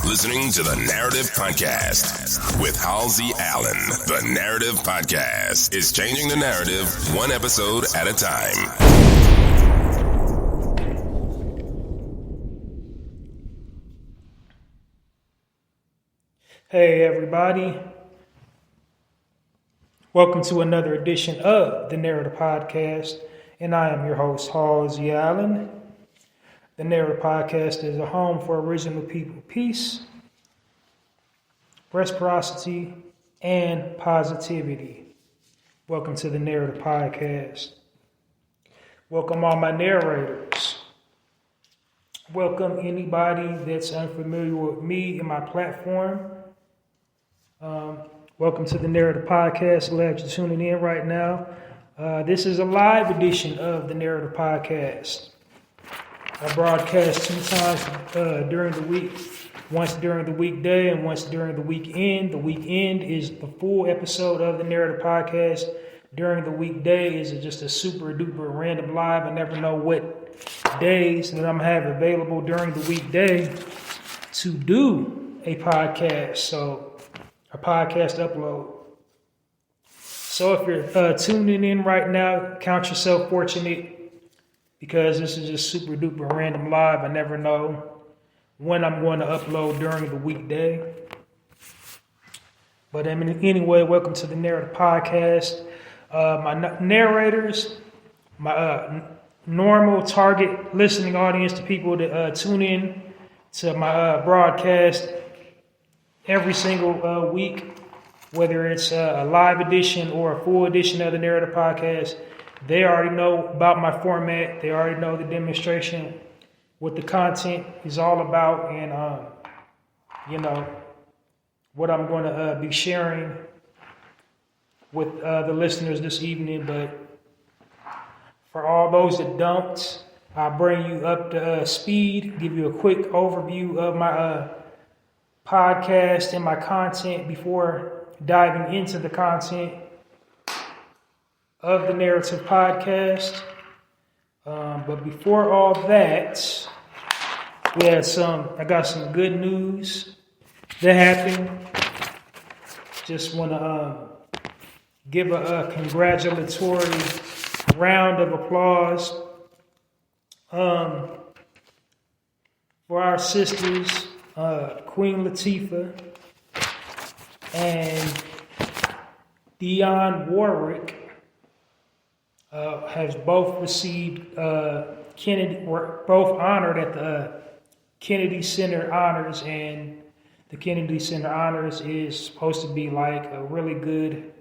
Listening to the Narrative Podcast with Halzie Allen. The Narrative Podcast is changing the narrative one episode at a time. Hey everybody, welcome to another edition of the Narrative Podcast, and I am your host, Halzie Allen. The Narrative Podcast is a home for original people peace, reciprocity, and positivity. Welcome to the Narrative Podcast. Welcome all my narrators. Welcome anybody that's unfamiliar with me and my platform. Welcome to the Narrative Podcast. Glad you're tuning in right now. This is a live edition of the Narrative Podcast. I broadcast 2 times during the week, once during the weekday and once during the weekend. The weekend is the full episode of the Narrative Podcast. During the weekday is just a super duper random live. I never know what days that I'm having available during the weekday to do a podcast. So a podcast upload. So if you're tuning in right now, count yourself fortunate, because this is just super duper random live. I never know when I'm going to upload during the weekday. But anyway, welcome to the Narrative Podcast. My narrators, my normal target listening audience, the people that tune in to my broadcast every single week, whether it's a live edition or a full edition of the Narrative Podcast. They already know about my format. They already know the demonstration, what the content is all about, and what I'm going to be sharing with the listeners this evening. But for all those that don't, I'll bring you up to speed, give you a quick overview of my podcast and my content before diving into the content of the Narrative Podcast. But before all that, I got some good news that happened. Just want to give a congratulatory round of applause for our sisters, Queen Latifah and Dionne Warwick. Has both received were both honored at the Kennedy Center Honors, and the Kennedy Center Honors is supposed to be like a really good,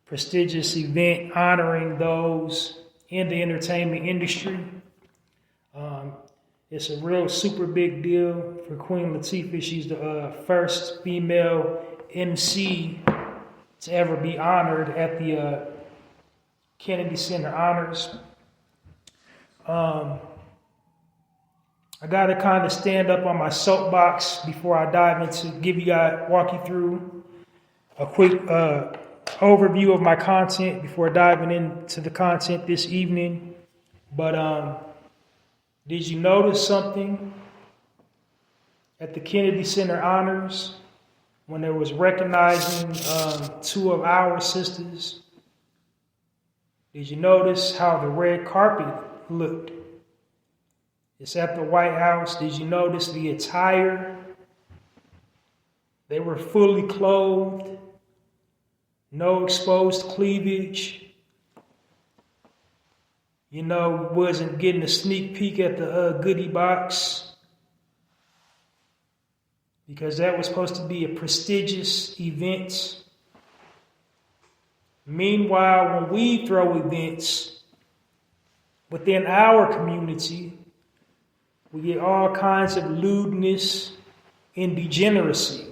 prestigious event honoring those in the entertainment industry. It's a real super big deal for Queen Latifah. She's the first female MC to ever be honored at the Kennedy Center Honors. I got to kind of stand up on my soapbox before I dive into walk you through a quick overview of my content before diving into the content this evening. But did you notice something at the Kennedy Center Honors when there was recognizing 2 of our sisters? Did you notice how the red carpet looked? It's at the White House. Did you notice the attire? They were fully clothed, no exposed cleavage. Wasn't getting a sneak peek at the goodie box, because that was supposed to be a prestigious event. Meanwhile, when we throw events within our community, we get all kinds of lewdness and degeneracy.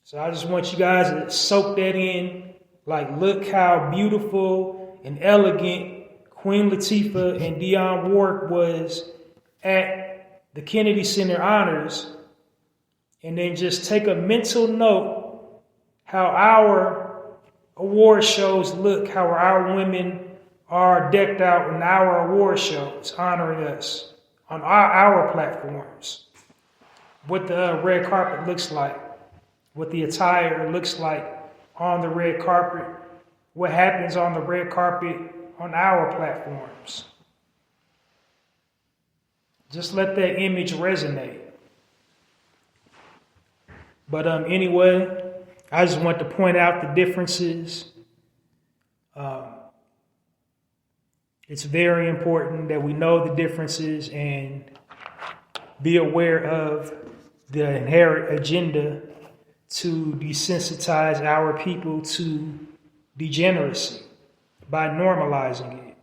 So I just want you guys to soak that in. Like, look how beautiful and elegant Queen Latifah and Dionne Warwick was at the Kennedy Center Honors. And then just take a mental note how our award shows look, how our women are decked out in our award shows, honoring us on our platforms. What the red carpet looks like, what the attire looks like on the red carpet, what happens on the red carpet on our platforms. Just let that image resonate. But anyway, I just want to point out the differences. It's very important that we know the differences and be aware of the inherent agenda to desensitize our people to degeneracy by normalizing it.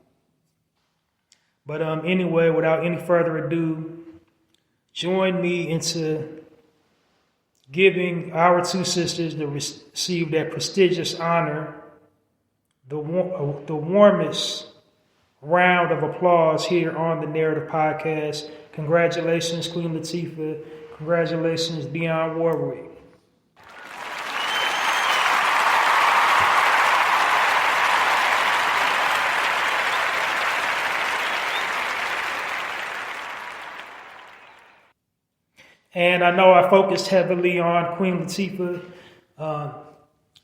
But anyway, without any further ado, join me into giving our two sisters that received that prestigious honor the warmest round of applause here on the Narrative Podcast. Congratulations, Queen Latifah. Congratulations, Dionne Warwick. And I know I focused heavily on Queen Latifah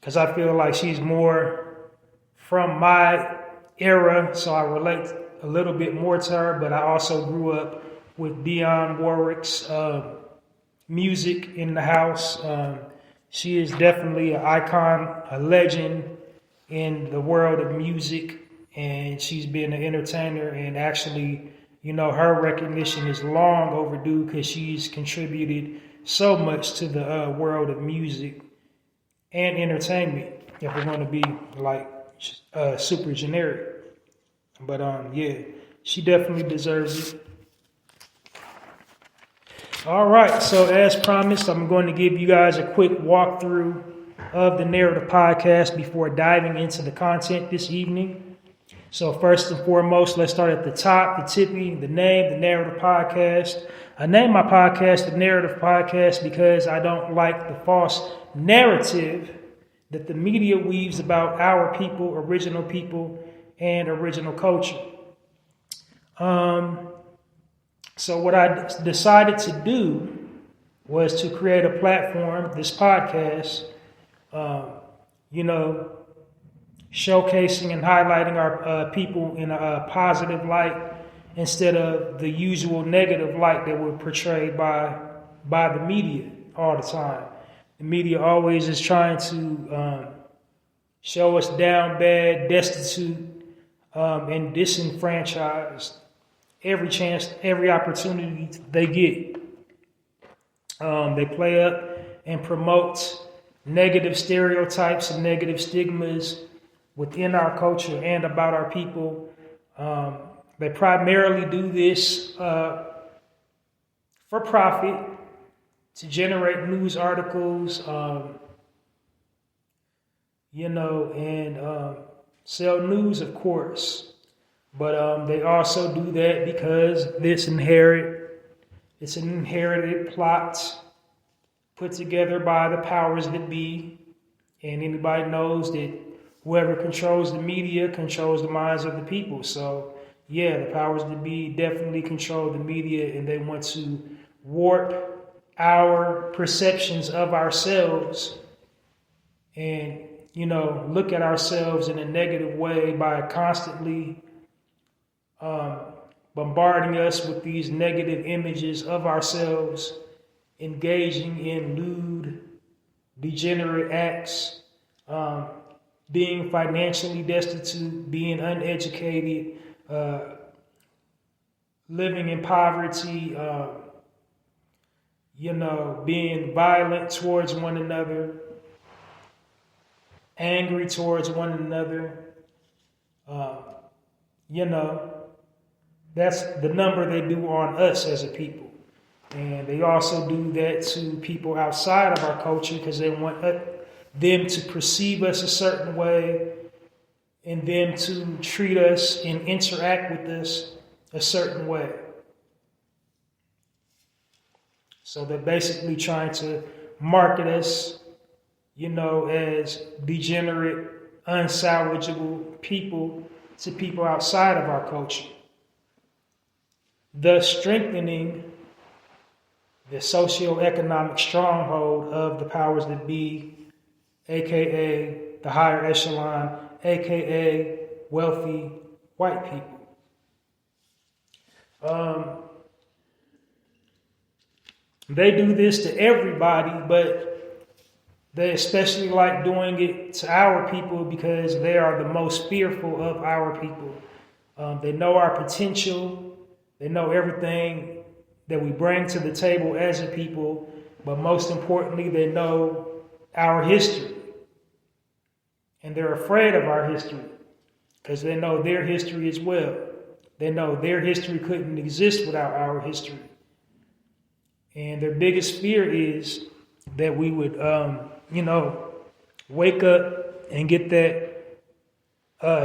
because I feel like she's more from my era, so I relate a little bit more to her, but I also grew up with Dionne Warwick's music in the house. She is definitely an icon, a legend in the world of music, and she's been an entertainer, and actually, her recognition is long overdue because she's contributed so much to the world of music and entertainment, if we're going to be like super generic. But yeah, she definitely deserves it. All right, so as promised, I'm going to give you guys a quick walkthrough of the Narrative Podcast before diving into the content this evening. So first and foremost, let's start at the top, the tippy, the name, the Narrative Podcast. I named my podcast the Narrative Podcast because I don't like the false narrative that the media weaves about our people, and original culture. So what I decided to do was to create a platform, this podcast, showcasing and highlighting our people in a positive light instead of the usual negative light that we're portrayed by the media all the time. The media always is trying to show us down bad, destitute, and disenfranchised every opportunity they get. They play up and promote negative stereotypes and negative stigmas within our culture and about our people. They primarily do this for profit, to generate news articles, and sell news, of course. But they also do that because it's an inherited plot put together by the powers that be. And anybody knows that whoever controls the media controls the minds of the people. So, yeah, the powers that be definitely control the media, and they want to warp our perceptions of ourselves and look at ourselves in a negative way by constantly bombarding us with these negative images of ourselves, engaging in lewd, degenerate acts, being financially destitute, being uneducated, living in poverty, being violent towards one another, angry towards one another. That's the number they do on us as a people. And they also do that to people outside of our culture because they want them to perceive us a certain way and them to treat us and interact with us a certain way. So they're basically trying to market us, as degenerate, unsalvageable people to people outside of our culture, thus strengthening the socioeconomic stronghold of the powers that be, aka the higher echelon, aka wealthy white people. They do this to everybody, but they especially like doing it to our people because they are the most fearful of our people. They know our potential. They know everything that we bring to the table as a people, but most importantly, they know our history. And they're afraid of our history because they know their history as well. They know their history couldn't exist without our history. And their biggest fear is that we would, wake up and get that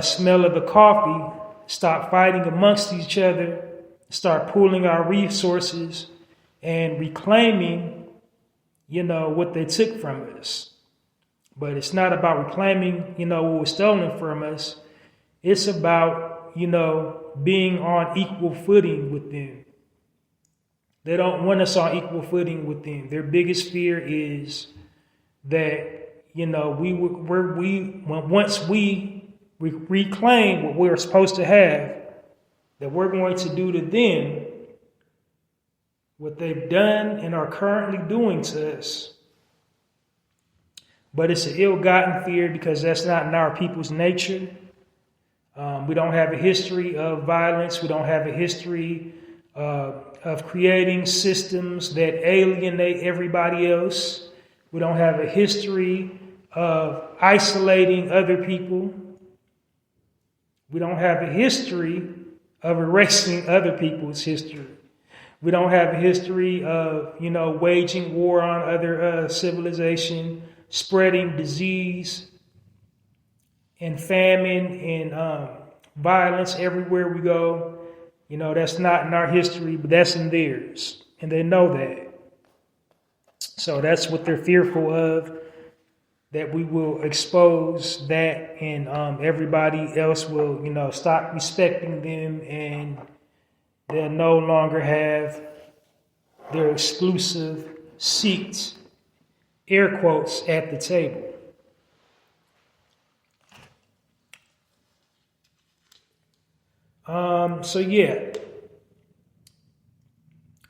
smell of the coffee, stop fighting amongst each other, start pooling our resources and reclaiming, what they took from us. But it's not about reclaiming, what was stolen from us. It's about, being on equal footing with them. They don't want us on equal footing with them. Their biggest fear is that, once we reclaim what we're supposed to have, that we're going to do to them what they've done and are currently doing to us. But it's an ill-gotten fear because that's not in our people's nature. We don't have a history of violence. We don't have a history of creating systems that alienate everybody else. We don't have a history of isolating other people. We don't have a history of erasing other people's history. We don't have a history of, waging war on other civilization, spreading disease and famine and violence everywhere we go. That's not in our history, but that's in theirs. And they know that. So that's what they're fearful of, that we will expose that and everybody else will, stop respecting them and they'll no longer have their exclusive seats, air quotes, at the table.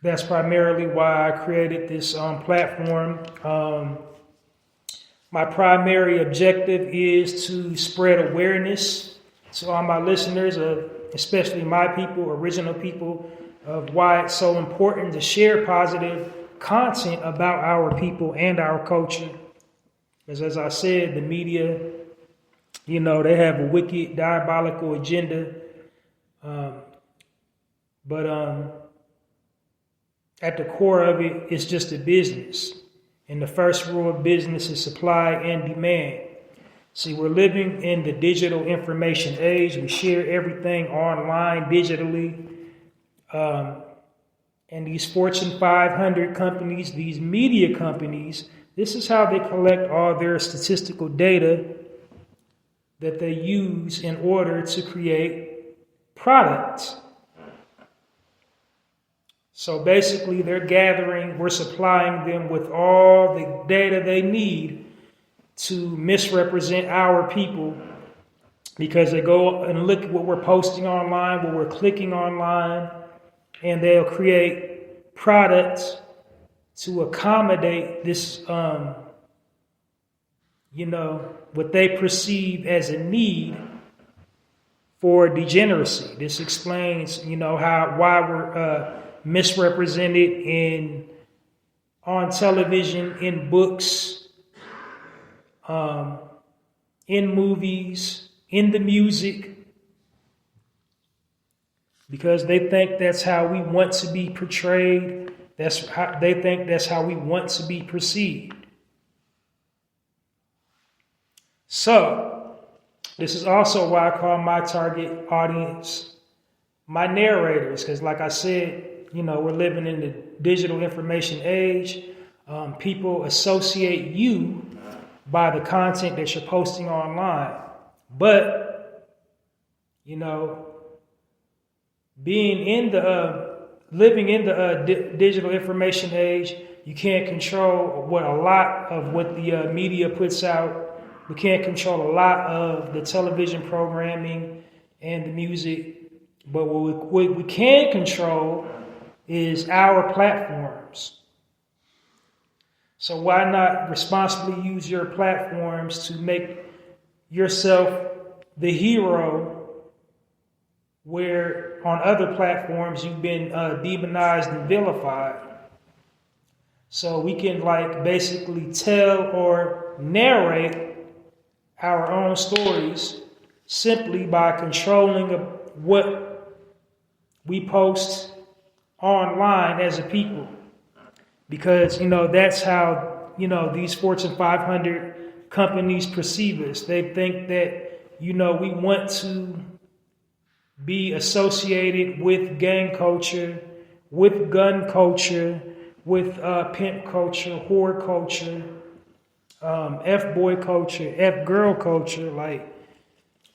That's primarily why I created this platform. My primary objective is to spread awareness to all my listeners, especially my people, original people, of why it's so important to share positive content about our people and our culture. Because as I said, the media, they have a wicked, diabolical agenda. But at the core of it, it's just a business. And the first rule of business is supply and demand. See, we're living in the digital information age. We share everything online digitally. And these Fortune 500 companies, these media companies, this is how they collect all their statistical data that they use in order to create products. So basically, we're supplying them with all the data they need to misrepresent our people, because they go and look at what we're posting online, what we're clicking online, and they'll create products to accommodate this, what they perceive as a need for degeneracy. This explains, why we're misrepresented on television, in books, in movies, in the music, because they think that's how we want to be portrayed. They think that's how we want to be perceived. So, this is also why I call my target audience my narrators, because like I said, we're living in the digital information age. People associate you by the content that you're posting online. But, living in the digital information age, you can't control a lot of what the media puts out. We can't control a lot of the television programming and the music. But what we can control is our platforms. So why not responsibly use your platforms to make yourself the hero, where on other platforms you've been demonized and vilified? So we can basically tell or narrate our own stories simply by controlling what we post online as a people. Because, that's how, these Fortune 500 companies perceive us. They think that, we want to be associated with gang culture, with gun culture, with pimp culture, whore culture, F-boy culture, F-girl culture,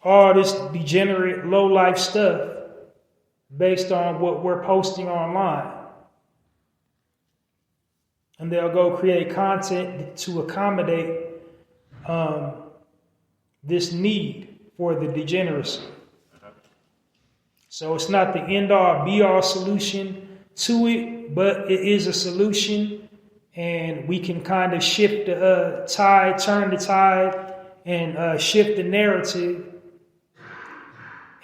all this degenerate, low-life stuff based on what we're posting online. And they'll go create content to accommodate this need for the degeneracy. So it's not the end-all, be-all solution to it, but it is a solution. And we can kind of shift the tide, turn the tide, and shift the narrative.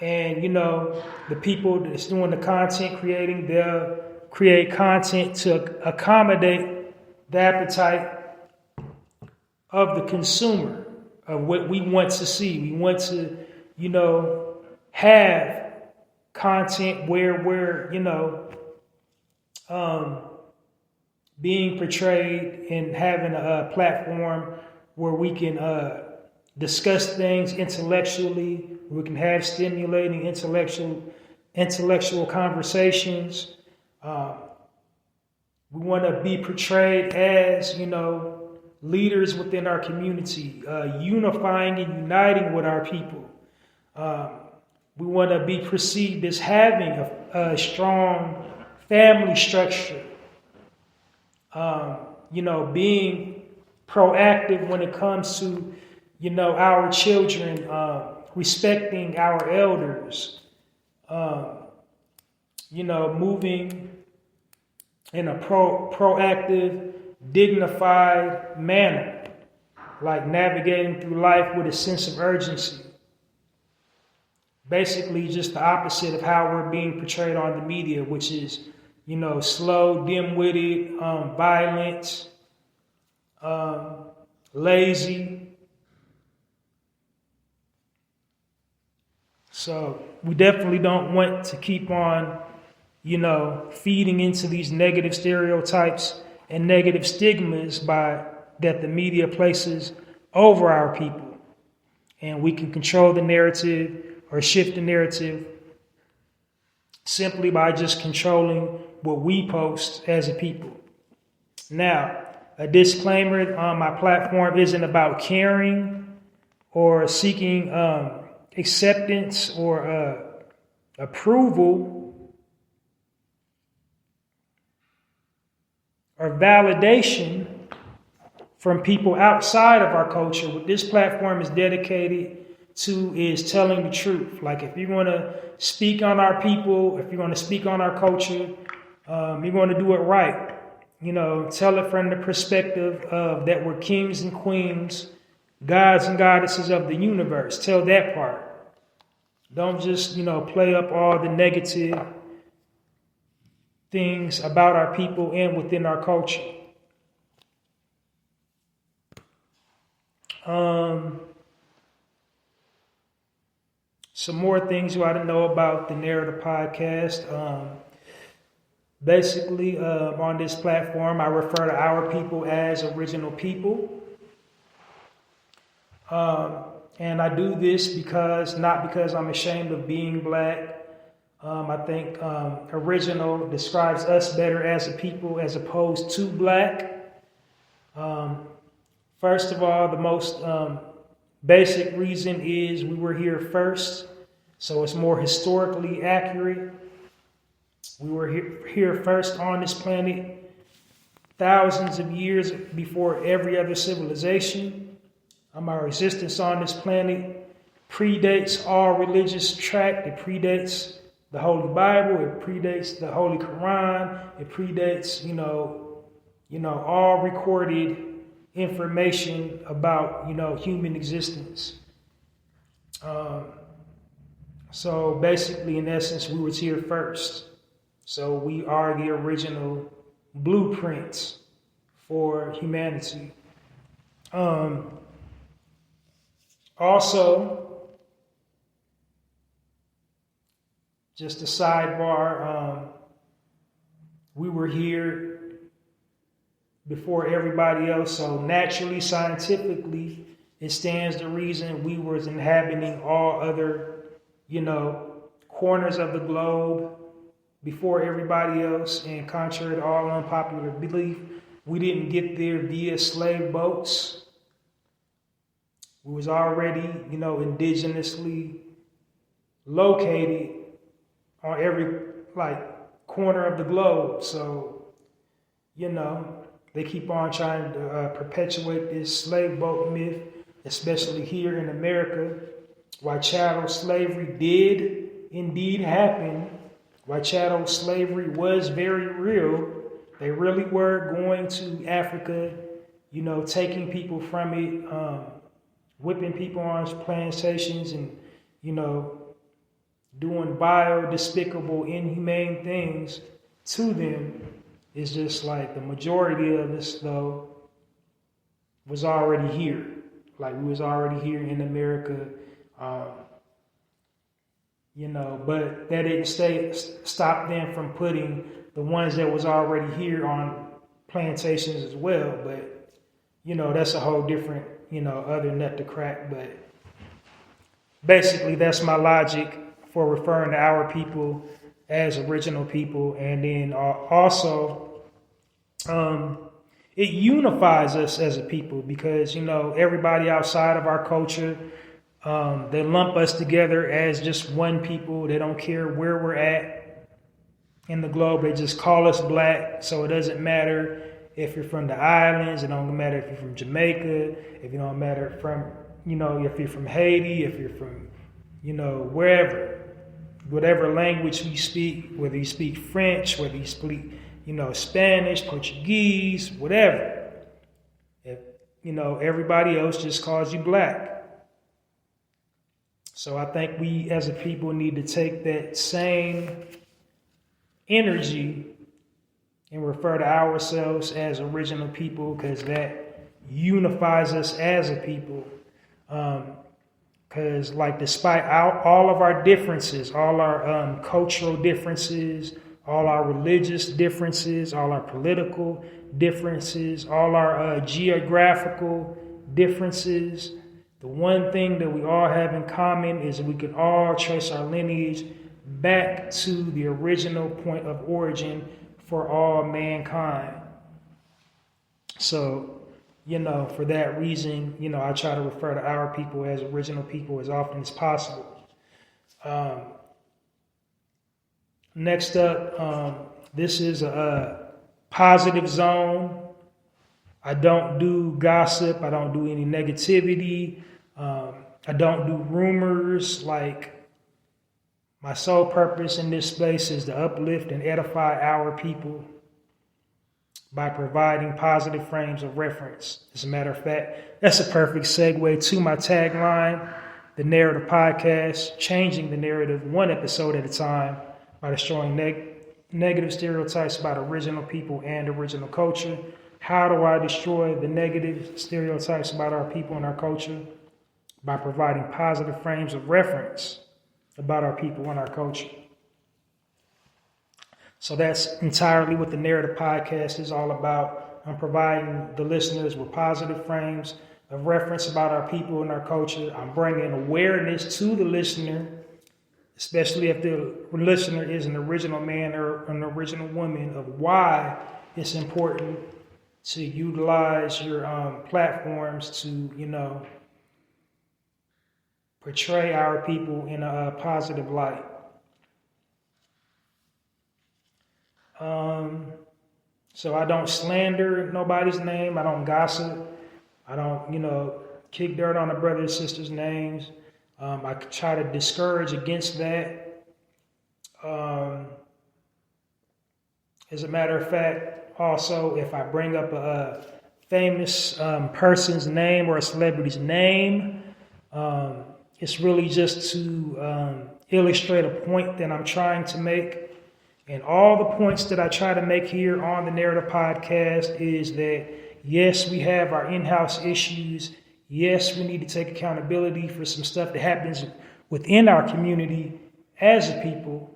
And, the people that's doing the content creating, they'll create content to accommodate the appetite of the consumer, of what we want to see. We want to, have content where we're, being portrayed and having a platform where we can discuss things intellectually. We can have stimulating intellectual conversations. We want to be portrayed as, leaders within our community, unifying and uniting with our people. We want to be perceived as having a strong family structure. Being proactive when it comes to, our children, respecting our elders, moving in a proactive, dignified manner, navigating through life with a sense of urgency. Basically, just the opposite of how we're being portrayed on the media, which is, slow, dim-witted, violent, lazy. So we definitely don't want to keep on, feeding into these negative stereotypes and negative stigmas that the media places over our people. And we can control the narrative or shift the narrative simply by just controlling what we post as a people. Now, a disclaimer, my platform isn't about caring or seeking acceptance or approval or validation from people outside of our culture. What this platform is dedicated to is telling the truth. Like if you're going to speak on our people, if you're going to speak on our culture, you're going to do it right. Tell it from the perspective of that we're kings and queens, gods and goddesses of the universe. Tell that part. Don't just, play up all the negative things about our people and within our culture. Some more things you ought to know about the Narrator podcast. Basically, on this platform, I refer to our people as original people. And I do this not because I'm ashamed of being black. I think original describes us better as a people as opposed to black. First of all, the most basic reason is we were here first, so it's more historically accurate. We were here first on this planet thousands of years before every other civilization. Our existence on this planet predates all religious tract. It predates the Holy Bible. It predates the Holy Quran. It predates, all recorded information about, human existence. So basically, in essence, we was here first. So we are the original blueprints for humanity. Also, just a sidebar, we were here before everybody else, so naturally, scientifically, it stands to reason we was inhabiting all other, corners of the globe before everybody else, and contrary to all unpopular belief, we didn't get there via slave boats. We was already, indigenously located on every, corner of the globe. So, they keep on trying to perpetuate this slave boat myth, especially here in America. While chattel slavery did indeed happen, while chattel slavery was very real, they really were going to Africa, taking people from it, whipping people on plantations and, doing vile, despicable, inhumane things to them. It's just like the majority of us, though, was already here. Like we was already here in America, but that didn't stop them from putting the ones that was already here on plantations as well. But, that's a whole different, other nut to crack. But basically, that's my logic for referring to our people as original people. And then also, it unifies us as a people because, everybody outside of our culture, they lump us together as just one people. They don't care where we're at in the globe. They just call us black. So it doesn't matter if you're from the islands. It don't matter if you're from Jamaica. If you don't matter from, if you're from Haiti, if you're from, wherever. Whatever language we speak, whether you speak French, whether you speak, Spanish, Portuguese, whatever. If, everybody else just calls you black. So I think we as a people need to take that same energy and refer to ourselves as original people because that unifies us as a people. Because despite all of our differences, all our cultural differences, all our religious differences, all our political differences, all our geographical differences, the one thing that we all have in common is that we can all trace our lineage back to the original point of origin for all mankind. So, for that reason, I try to refer to our people as original people as often as possible. Next up, this is a positive zone. I don't do gossip. I don't do any negativity. I don't do rumors. Like, my sole purpose in this space is to uplift and edify our people by providing positive frames of reference. As a matter of fact, that's a perfect segue to my tagline, the Narrator Podcast, changing the narrative one episode at a time by destroying negative stereotypes about original people and original culture. How do I destroy the negative stereotypes about our people and our culture? By providing positive frames of reference about our people and our culture. So that's entirely what the Narrator Podcast is all about. I'm providing the listeners with positive frames of reference about our people and our culture. I'm bringing awareness to the listener, especially if the listener is an original man or an original woman, of why it's important to utilize your platforms to, portray our people in a positive light. So I don't slander nobody's name. I don't gossip. I don't, kick dirt on a brother and sister's names. I try to discourage against that. As a matter of fact, also, if I bring up a famous person's name or a celebrity's name, it's really just to illustrate a point that I'm trying to make. And all the points that I try to make here on the Narrator Podcast is that, yes, we have our in-house issues. Yes, we need to take accountability for some stuff that happens within our community as a people.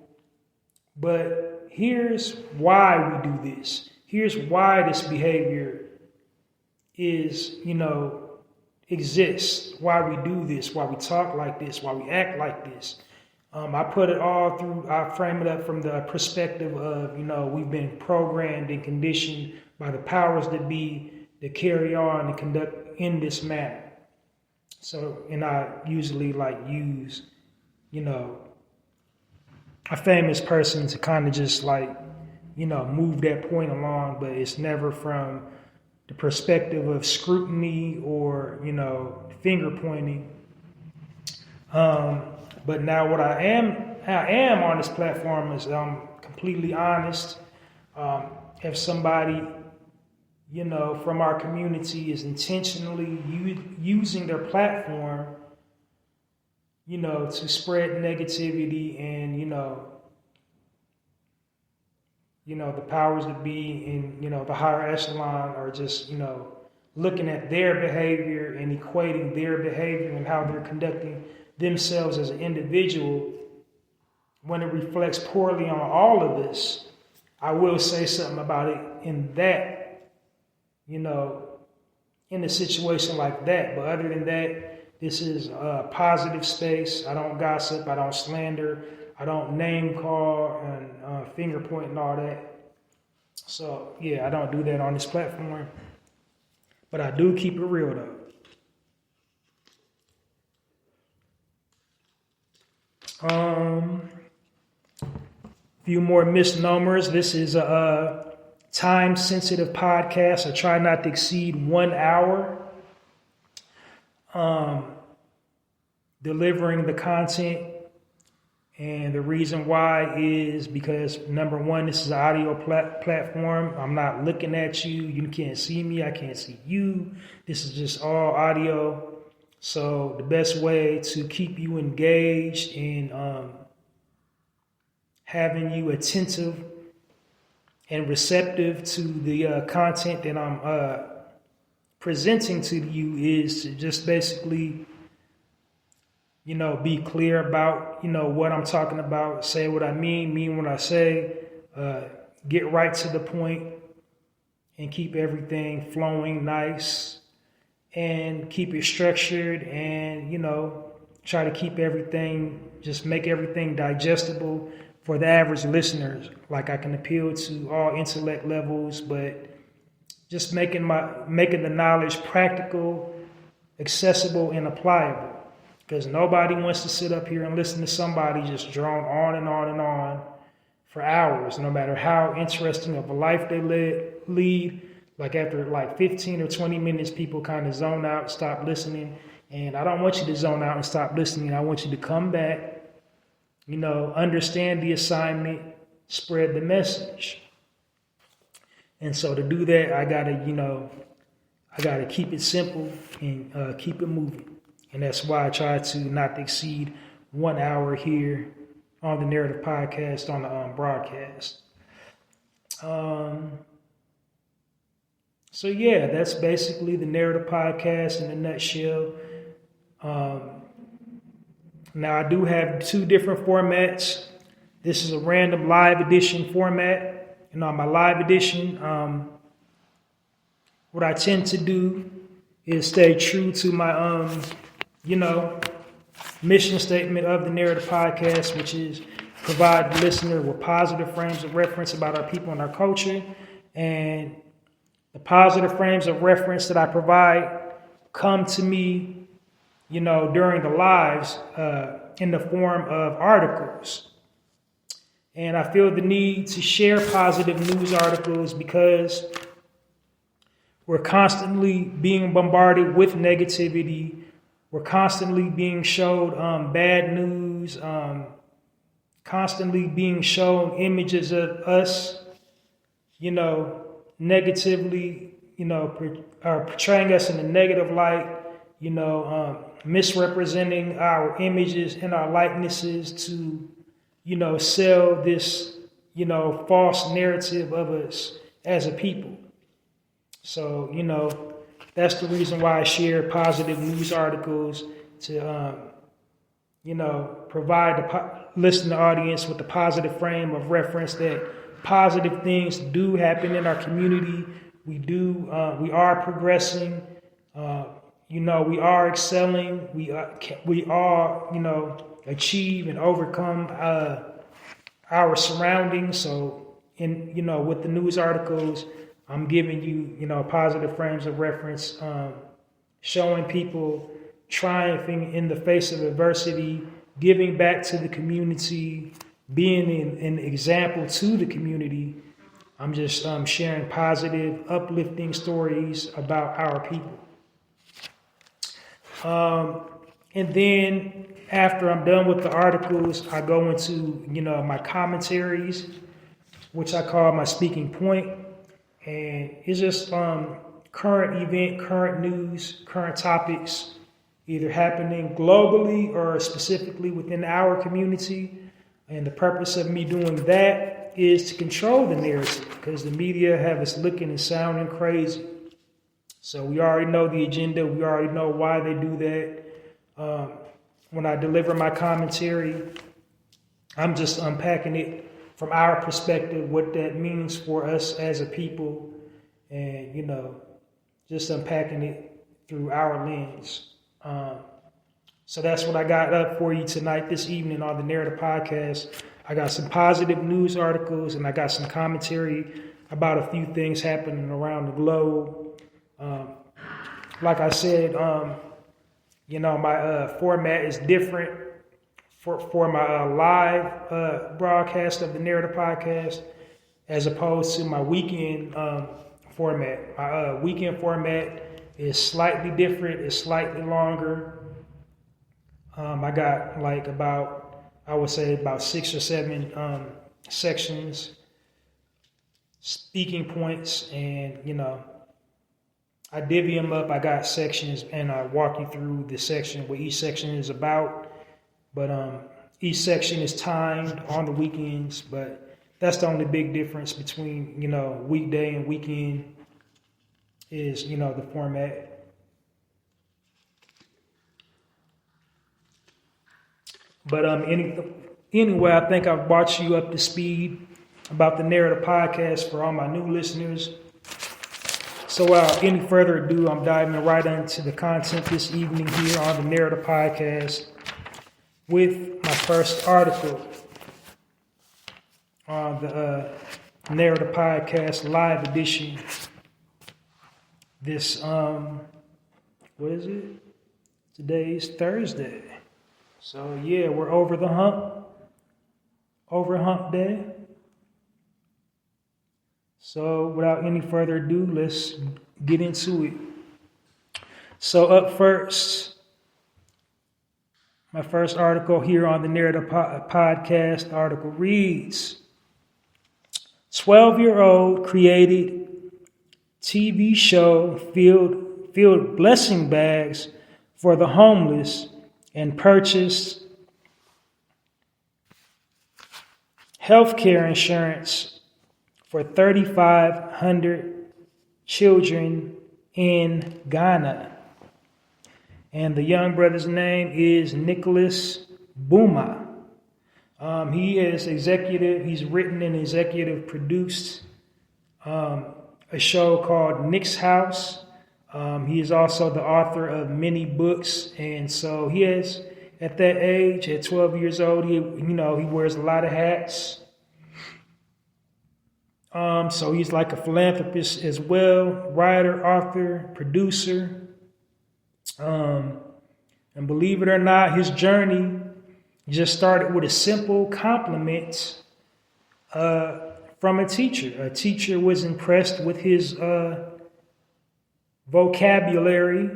But here's why we do this. Here's why this behavior is, exists, why we do this, why we talk like this, why we act like this. I put it all through, I frame it up from the perspective of, we've been programmed and conditioned by the powers that be to carry on and conduct in this manner. So, and I usually use, a famous person to kind of just move that point along, but it's never from the perspective of scrutiny or, finger pointing. But now what I am on this platform is I'm completely honest. If somebody, from our community is intentionally using their platform, to spread negativity and, the powers that be in, the higher echelon are just, looking at their behavior and equating their behavior and how they're conducting themselves as an individual, when it reflects poorly on all of this, I will say something about it in that, in a situation like that. But other than that, this is a positive space. I don't gossip. I don't slander. I don't name call and finger point and all that. So, yeah, I don't do that on this platform. But I do keep it real, though. Few more misnomers. This is a time-sensitive podcast. I try not to exceed 1 hour. Delivering the content, and the reason why is because, number one, this is an audio platform. I'm not looking at you. You can't see me. I can't see you. This is just all audio. So the best way to keep you engaged and having you attentive and receptive to the content that I'm presenting to you is to just basically, be clear about, what I'm talking about, say what I mean what I say, get right to the point, and keep everything flowing nice. And keep it structured and, try to keep everything, just make everything digestible for the average listeners. Like, I can appeal to all intellect levels, but just making the knowledge practical, accessible, and applicable. Because nobody wants to sit up here and listen to somebody just drone on and on and on for hours, no matter how interesting of a life they lead, Like after like 15 or 20 minutes, people kind of zone out, stop listening. And I don't want you to zone out and stop listening. I want you to come back, understand the assignment, spread the message. And so to do that, I gotta keep it simple and keep it moving. And that's why I try to not exceed 1 hour here on the Narrative Podcast on the broadcast. So yeah, that's basically the Narrative Podcast in a nutshell. Now I do have 2 different formats. This is a random live edition format. And on my live edition, what I tend to do is stay true to my, mission statement of the Narrative Podcast, which is provide the listener with positive frames of reference about our people and our culture. And the positive frames of reference that I provide come to me, during the lives in the form of articles. And I feel the need to share positive news articles because we're constantly being bombarded with negativity. We're constantly being showed bad news, constantly being shown images of us, negatively, are portraying us in a negative light, misrepresenting our images and our likenesses to, sell this, false narrative of us as a people. So, that's the reason why I share positive news articles to, provide the listening audience with the positive frame of reference that positive things do happen in our community. We are progressing. We are excelling. We all, achieve and overcome our surroundings. So, with the news articles, I'm giving you, positive frames of reference, showing people triumphing in the face of adversity, giving back to the community, being an example to the community. I'm just sharing positive, uplifting stories about our people. And then after I'm done with the articles, I go into, my commentaries, which I call my speaking point. And it's just current event, current news, current topics, either happening globally or specifically within our community. And the purpose of me doing that is to control the narrative, because the media have us looking and sounding crazy. So we already know the agenda. We already know why they do that. When I deliver my commentary, I'm just unpacking it from our perspective, what that means for us as a people, and, just unpacking it through our lens. So that's what I got up for you tonight, this evening on the Narrative Podcast. I got some positive news articles, and I got some commentary about a few things happening around the globe. Like I said, my format is different for my live broadcast of the Narrative Podcast as opposed to my weekend format. My weekend format is slightly different. It's slightly longer. I got about 6 or 7 sections, speaking points, and, I divvy them up. I got sections, and I walk you through the section, what each section is about. But each section is timed on the weekends, but that's the only big difference between, weekday and weekend is, the format. But anyway, I think I've brought you up to speed about the Narrative Podcast for all my new listeners. So without any further ado, I'm diving right into the content this evening here on the Narrative Podcast with my first article on the Narrative Podcast live edition. This, what is it? Today's Thursday. So yeah, we're over the hump. Over hump day. So without any further ado, let's get into it. So up first, my first article here on the Narrator podcast article reads, 12-year-old created TV show filled blessing bags for the homeless and purchased healthcare insurance for 3,500 children in Ghana. And the young brother's name is Nicholas Buma. He is executive. He's written and executive produced a show called Nick's House. He is also the author of many books. And so he has, at that age, at 12 years old, he wears a lot of hats. So he's like a philanthropist as well, writer, author, producer. And believe it or not, his journey just started with a simple compliment from a teacher. A teacher was impressed with his vocabulary,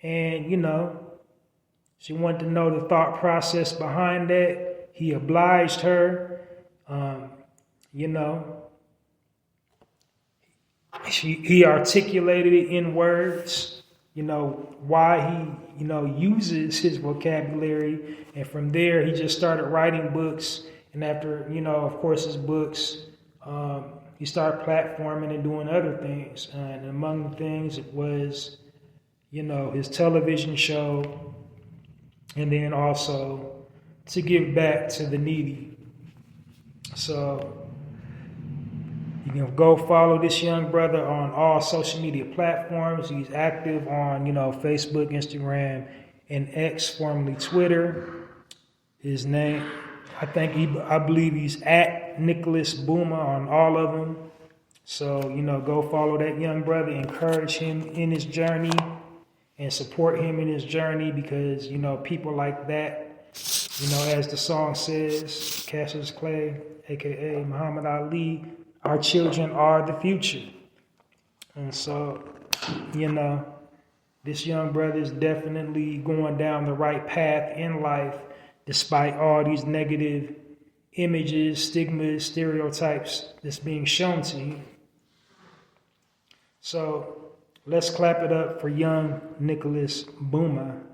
and she wanted to know the thought process behind that. He obliged her. He articulated it in words. Why he, uses his vocabulary. And from there, he just started writing books. And after, of course, his books, he started platforming and doing other things. And among the things, it was, his television show. And then also to give back to the needy. So you can go follow this young brother on all social media platforms. He's active on, Facebook, Instagram, and X, formerly Twitter. His name, I believe he's at Nicholas Buma on all of them. So, go follow that young brother, encourage him in his journey, and support him in his journey because, people like that, as the song says, Cassius Clay, a.k.a. Muhammad Ali, our children are the future. And so, this young brother is definitely going down the right path in life, despite all these negative images, stigmas, stereotypes that's being shown to him. So, let's clap it up for young Nicholas Buma.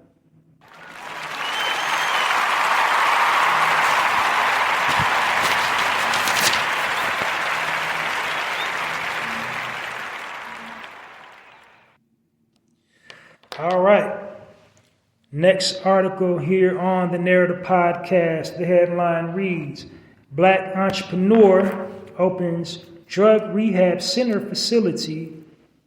All right. Next article here on the Narrator podcast. The headline reads, Black entrepreneur opens drug rehab center facility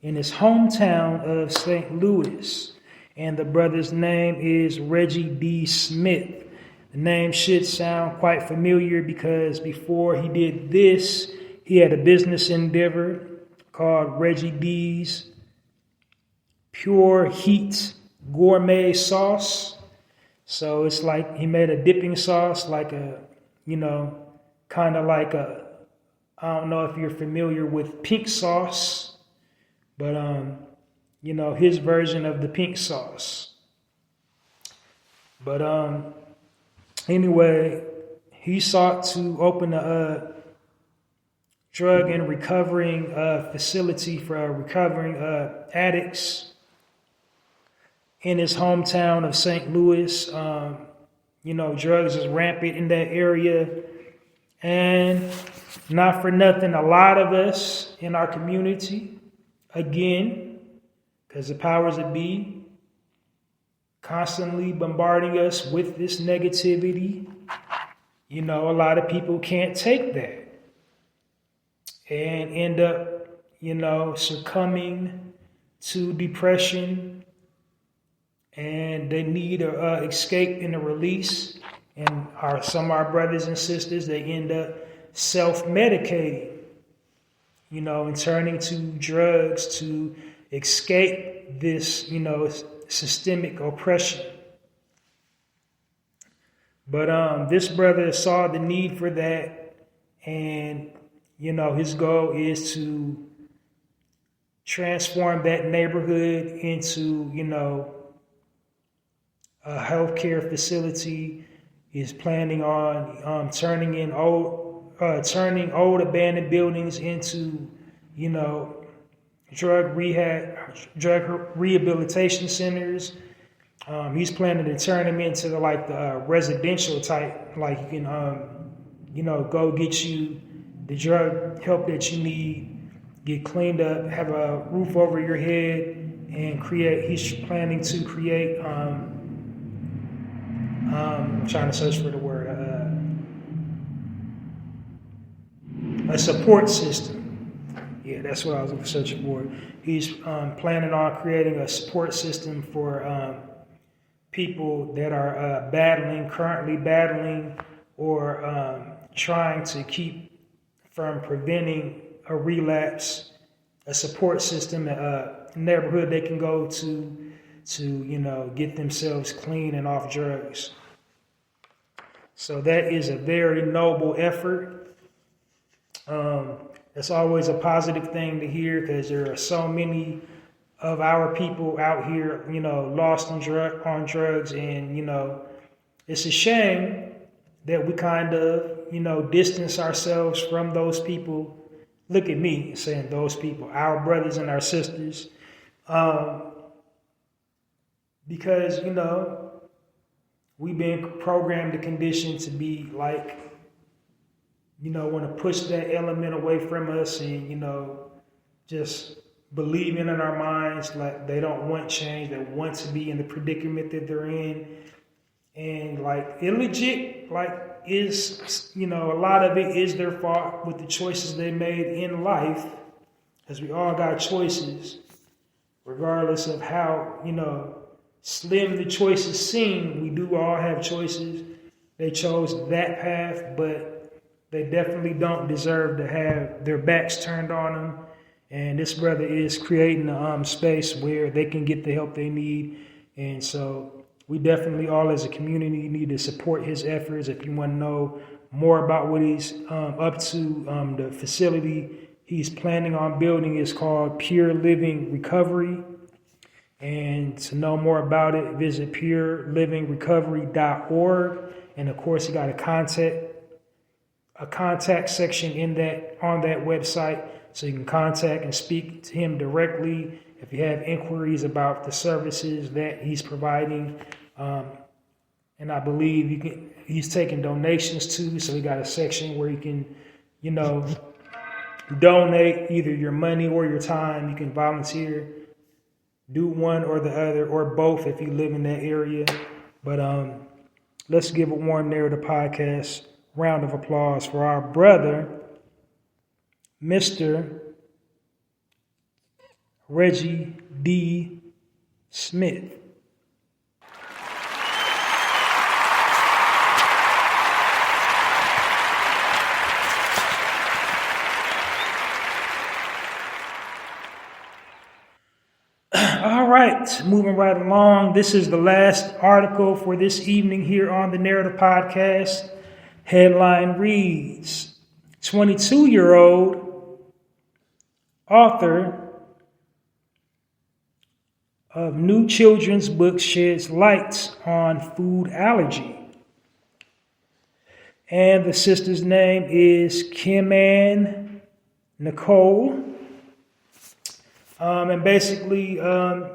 in his hometown of St. Louis. And the brother's name is Reggie D. Smith. The name should sound quite familiar because before he did this, he had a business endeavor called Reggie D's Pure Heat Gourmet Sauce. So it's like he made a dipping sauce, like a, kind of like a, I don't know if you're familiar with pink sauce, but, his version of the pink sauce. But anyway, he sought to open a drug and recovering facility for recovering addicts in his hometown of St. Louis. Drugs is rampant in that area. And not for nothing, a lot of us in our community, again, because the powers that be constantly bombarding us with this negativity, a lot of people can't take that and end up, succumbing to depression. And they need a escape and a release. And some of our brothers and sisters, they end up self-medicating, and turning to drugs to escape this, systemic oppression. But this brother saw the need for that and, his goal is to transform that neighborhood into, a healthcare facility. He's planning on turning old abandoned buildings into, drug rehabilitation centers. He's planning to turn them into the residential type, like you can, go get you the drug help that you need, get cleaned up, have a roof over your head, and he's planning to create, I'm trying to search for the word, a support system. Yeah, that's what I was searching for. He's planning on creating a support system for people that are currently battling, or trying to keep from preventing a relapse, a support system, a neighborhood they can go to get themselves clean and off drugs. So that is a very noble effort. It's always a positive thing to hear, because there are so many of our people out here, lost on drugs, and it's a shame that we kind of, distance ourselves from those people. Look at me saying those people, our brothers and our sisters, because we've been programmed and conditioned to be like, want to push that element away from us, and just believing in our minds like they don't want change, they want to be in the predicament that they're in. And illegit, is, a lot of it is their fault with the choices they made in life, because we all got choices, regardless of how, slim the choices seem. We do all have choices. They chose that path, but they definitely don't deserve to have their backs turned on them. And this brother is creating a space where they can get the help they need. And so we definitely all as a community need to support his efforts. If you want to know more about what he's up to, the facility he's planning on building is called Pure Living Recovery. And to know more about it, visit purelivingrecovery.org. And of course, he got a contact section on that website, so you can contact and speak to him directly if you have inquiries about the services that he's providing. And I believe he's taking donations too, so he got a section where you can, donate either your money or your time. You can volunteer, do one or the other, or both if you live in that area. But let's give a Warm Narrative Podcast round of applause for our brother, Mr. Reggie D. Smith. All right, moving right along. This is the last article for this evening here on the Narrative Podcast. Headline reads, 22-year-old author of new children's book sheds light on food allergy. And the sister's name is Kim Ann Nicole. And basically,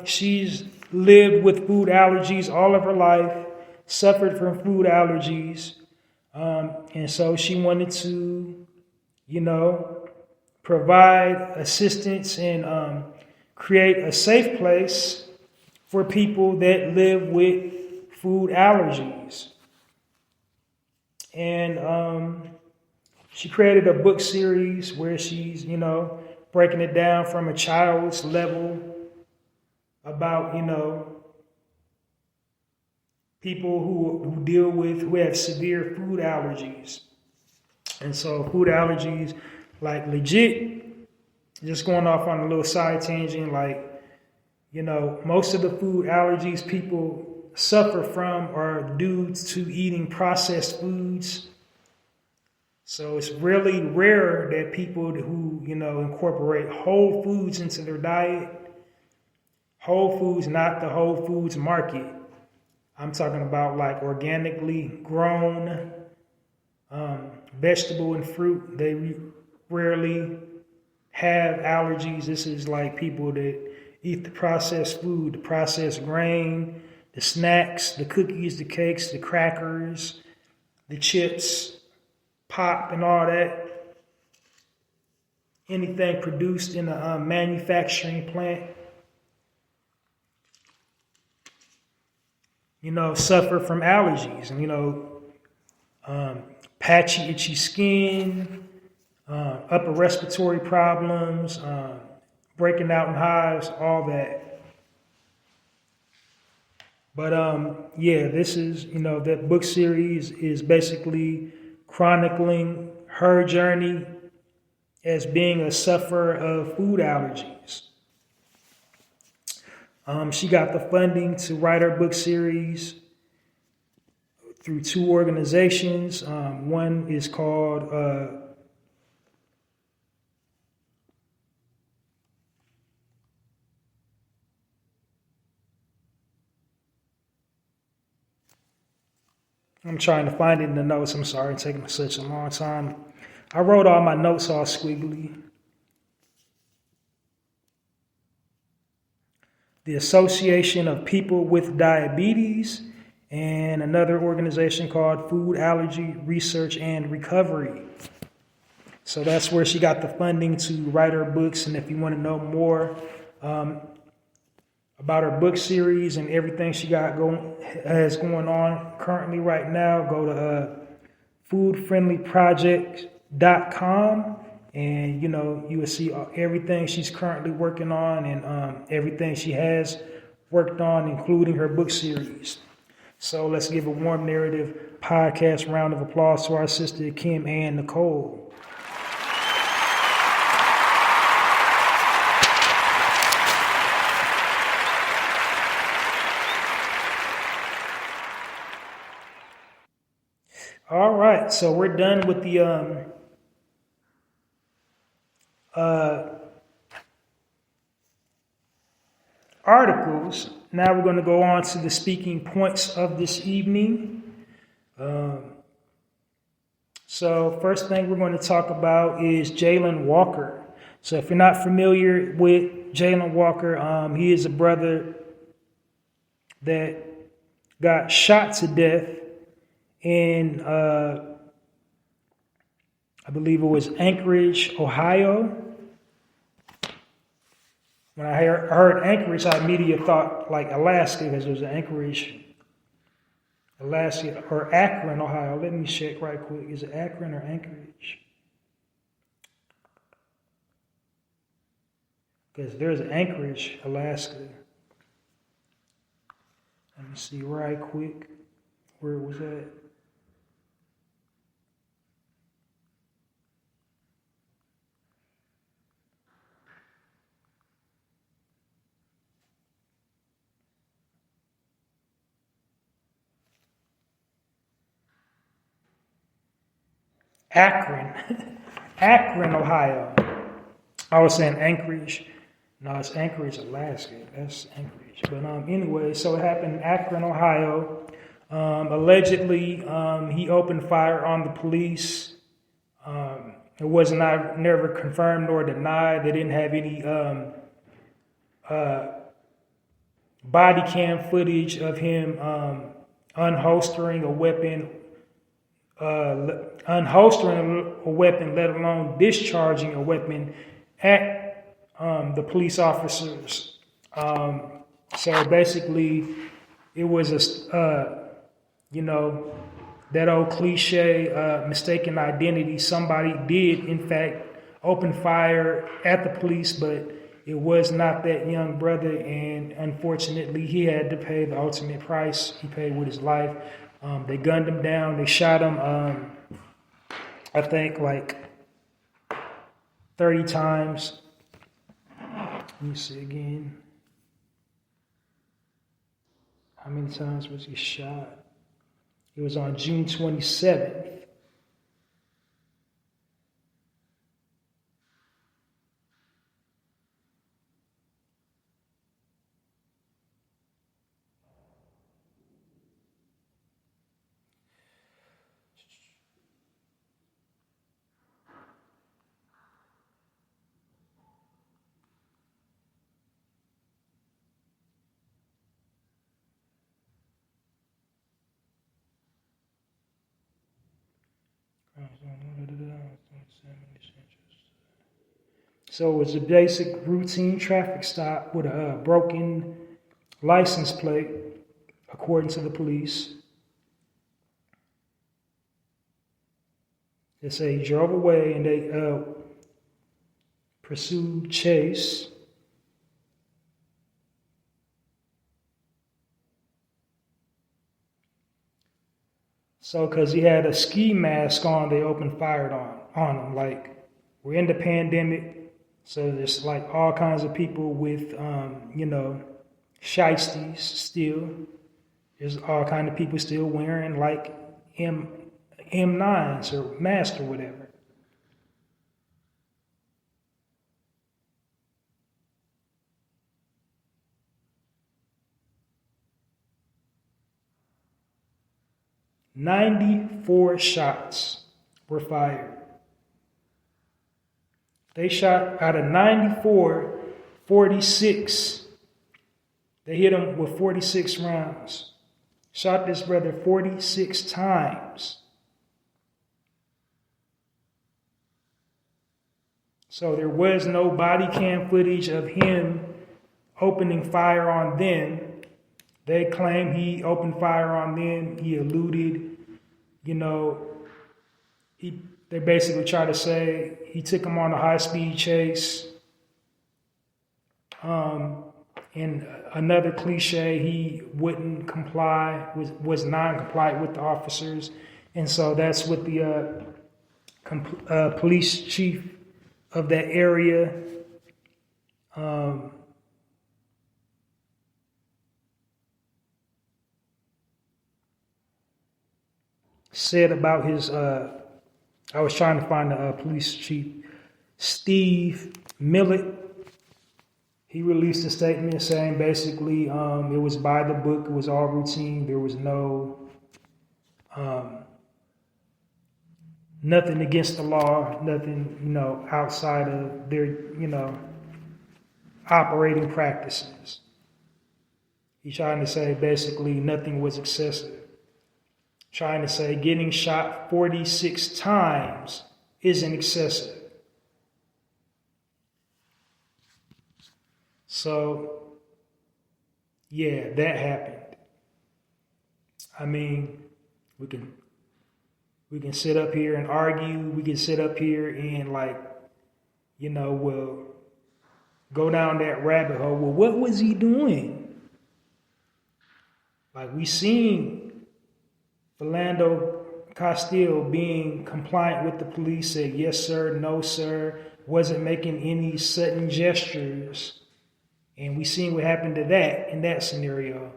she's lived with food allergies all of her life, suffered from food allergies. And so she wanted to, provide assistance and create a safe place for people that live with food allergies. And she created a book series where she's, breaking it down from a child's level about, people who have severe food allergies. And so food allergies, legit, just going off on a little side tangent, most of the food allergies people suffer from are due to eating processed foods. So it's really rare that people who, incorporate whole foods into their diet, whole foods, not the Whole Foods market. I'm talking about like organically grown vegetable and fruit. They rarely have allergies. This is like people that eat the processed food, the processed grain, the snacks, the cookies, the cakes, the crackers, the chips, pop, and all that. Anything produced in a manufacturing plant, suffer from allergies and, patchy, itchy skin, upper respiratory problems, breaking out in hives, all that. But this is, that book series is basically chronicling her journey as being a sufferer of food allergies. She got the funding to write her book series through two organizations. One is called I'm trying to find it in the notes. I'm sorry, it's taking such a long time. I wrote all my notes all squiggly. The Association of People with Diabetes, and another organization called Food Allergy Research and Recovery. So that's where she got the funding to write her books. And if you want to know more about her book series and everything she has going on currently right now, go to foodfriendlyproject.com, and you will see everything she's currently working on and everything she has worked on, including her book series. So let's give a warm narrative podcast round of applause to our sister Kim and Nicole. All right, so we're done with the articles. Now we're going to go on to the speaking points of this evening. So first thing we're going to talk about is Jalen Walker. So if you're not familiar with Jalen Walker, he is a brother that got shot to death in, I believe it was Anchorage, Ohio. When I heard Anchorage, I immediately thought like Alaska, because there was Anchorage, Alaska, or Akron, Ohio. Let me check right quick. Is it Akron or Anchorage? Because there's Anchorage, Alaska. Let me see right quick where it was at. Akron, Ohio. I was saying Anchorage. No, it's Anchorage, Alaska. That's Anchorage. But anyway, so it happened in Akron, Ohio. Allegedly, he opened fire on the police. It was never confirmed nor denied. They didn't have any body cam footage of him unholstering a weapon, let alone discharging a weapon at the police officers. So basically, it was that old cliche, mistaken identity. Somebody did, in fact, open fire at the police, but it was not that young brother, and unfortunately, he had to pay the ultimate price. He paid with his life. They gunned him down. They shot him, I think, like 30 times. Let me see again. How many times was he shot? It was on June 27th. So it was a basic routine traffic stop with a broken license plate, according to the police. They say he drove away and they pursued chase. So because he had a ski mask on, they opened fire on him. Like, we're in the pandemic, so there's like all kinds of people with, shiesties still. There's all kinds of people still wearing like M9s or masks or whatever. "94 shots were fired. They shot out of 94, 46. They hit him with 46 rounds. Shot this brother 46 times. So there was no body cam footage of him opening fire on them. They claim he opened fire on them. He eluded, they basically try to say he took them on a high-speed chase. And another cliche, he wouldn't comply, was non-compliant with the officers. And so that's what the police chief of that area said about his, I was trying to find the police chief, Steve Millett. He released a statement saying basically it was by the book, it was all routine, there was no, nothing against the law, nothing, outside of their, operating practices. He's trying to say basically nothing was excessive. Trying to say getting shot 46 times isn't excessive. So, yeah, that happened. I mean, we can sit up here and argue. We can sit up here and we'll go down that rabbit hole. Well, what was he doing? Like, we seen Philando Castile being compliant with the police, said yes sir, no sir, wasn't making any sudden gestures. And we seen what happened to that in that scenario.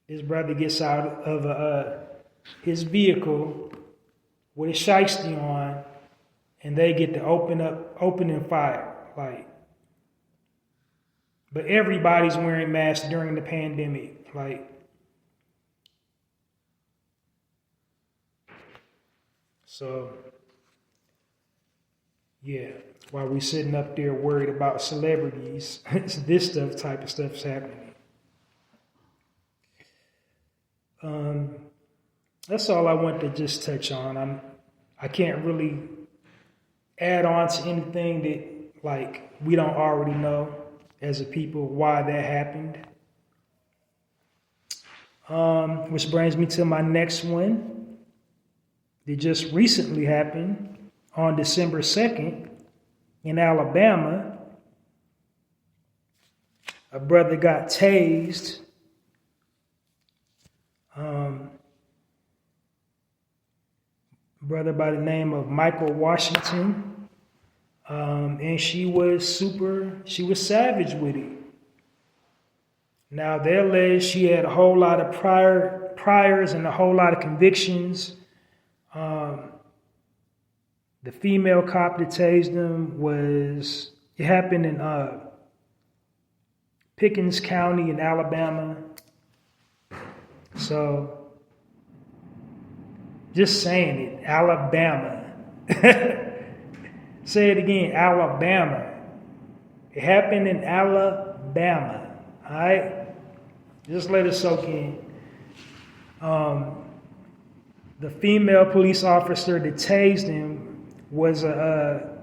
This brother gets out of his vehicle with his shiesty on, and they get to opening fire. But everybody's wearing masks during the pandemic. So, yeah. While we sitting up there worried about celebrities, this type of stuff's happening. That's all I want to just touch on. I can't really add on to anything that we don't already know as a people why that happened. Which brings me to my next one. It just recently happened on December 2nd. In Alabama, a brother got tased. Brother by the name of Michael Washington. And she was savage with it. Now, they allege she had a whole lot of priors and a whole lot of convictions. The female cop that tased him it happened in Pickens County in Alabama. So, just saying it, Alabama. Say it again, Alabama. It happened in Alabama. All right? Just let it soak in. the female police officer that tased him was a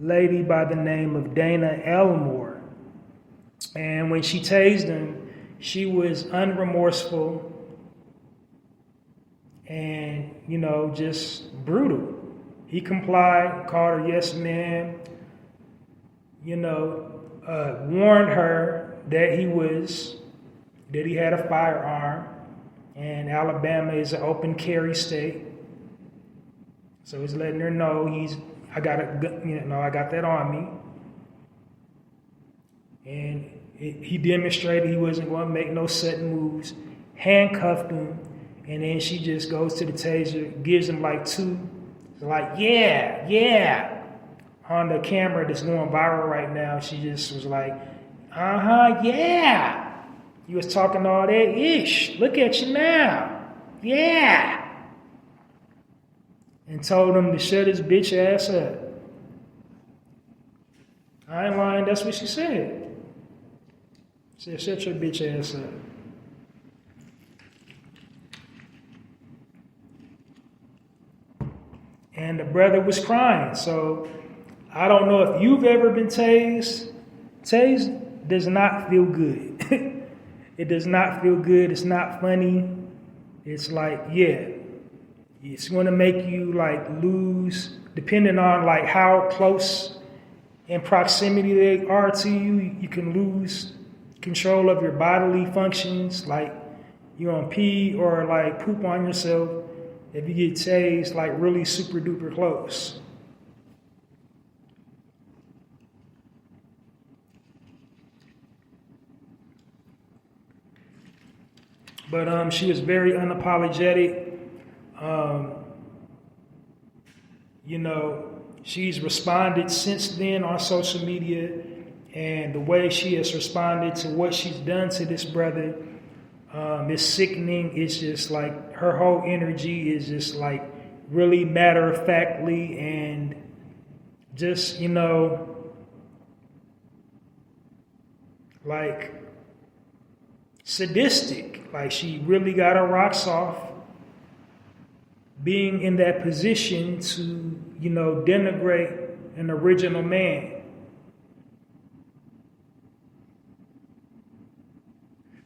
lady by the name of Dana Elmore. And when she tased him, she was unremorseful and, just brutal. He complied, called her yes ma'am, warned her that he had a firearm, and Alabama is an open carry state. So he's letting her know I got that on me. And he demonstrated he wasn't going to make no sudden moves, handcuffed him, and then she just goes to the taser, gives him like two, like, yeah. On the camera that's going viral right now, she just was like, yeah. You was talking all that ish. Look at you now. Yeah. And told him to shut his bitch ass up. I ain't lying, that's what she said. She said, shut your bitch ass up. And the brother was crying. So I don't know if you've ever been tased. Tased does not feel good. It does not feel good. It's not funny. It's like, it's going to make you lose, depending on how close in proximity they are to you. You can lose control of your bodily functions, like you're on pee or poop on yourself if you get tased really super duper close. But she was very unapologetic. She's responded since then on social media, and the way she has responded to what she's done to this brother is sickening. It's just her whole energy is just really matter-of-factly and just, sadistic. She really got her rocks off being in that position to, denigrate an original man.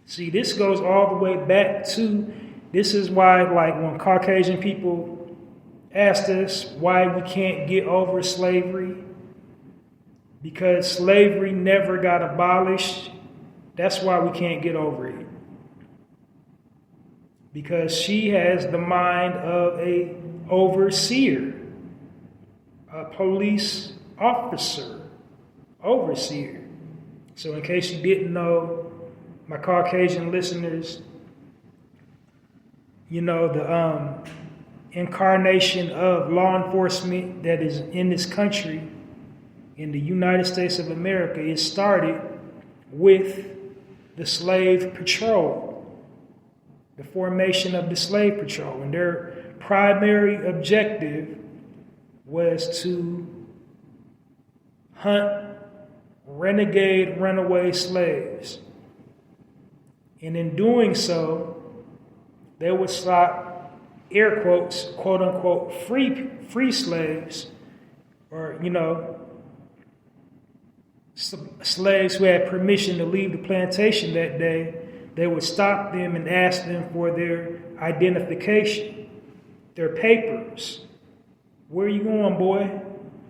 See, this goes all the way back to, this is why, when Caucasian people asked us why we can't get over slavery, because slavery never got abolished, that's why we can't get over it. Because she has the mind of a overseer, a police officer, overseer. So in case you didn't know, my Caucasian listeners, the incarnation of law enforcement that is in this country, in the United States of America, it started with the slave patrol. The formation of the slave patrol, and their primary objective was to hunt renegade runaway slaves. And in doing so, they would stop, air quotes, quote unquote, free slaves, or, slaves who had permission to leave the plantation that day. They would stop them and ask them for their identification, their papers. Where are you going, boy?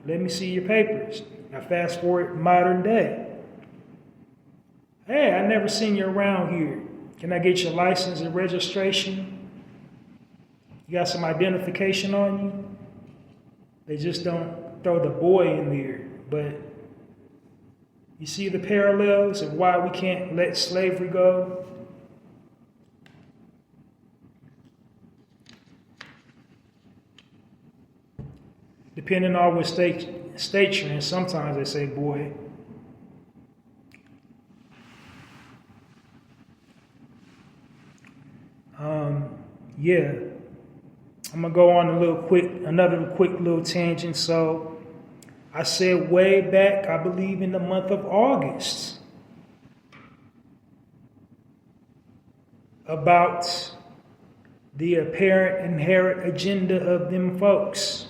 Let me see your papers. Now fast forward modern day. Hey, I never seen you around here. Can I get your license and registration? You got some identification on you? They just don't throw the boy in there. But you see the parallels of why we can't let slavery go? Depending on what state you're in, sometimes they say boy. I'm gonna go on another quick little tangent. So I said way back, I believe in the month of August, about the apparent inherent agenda of them folks.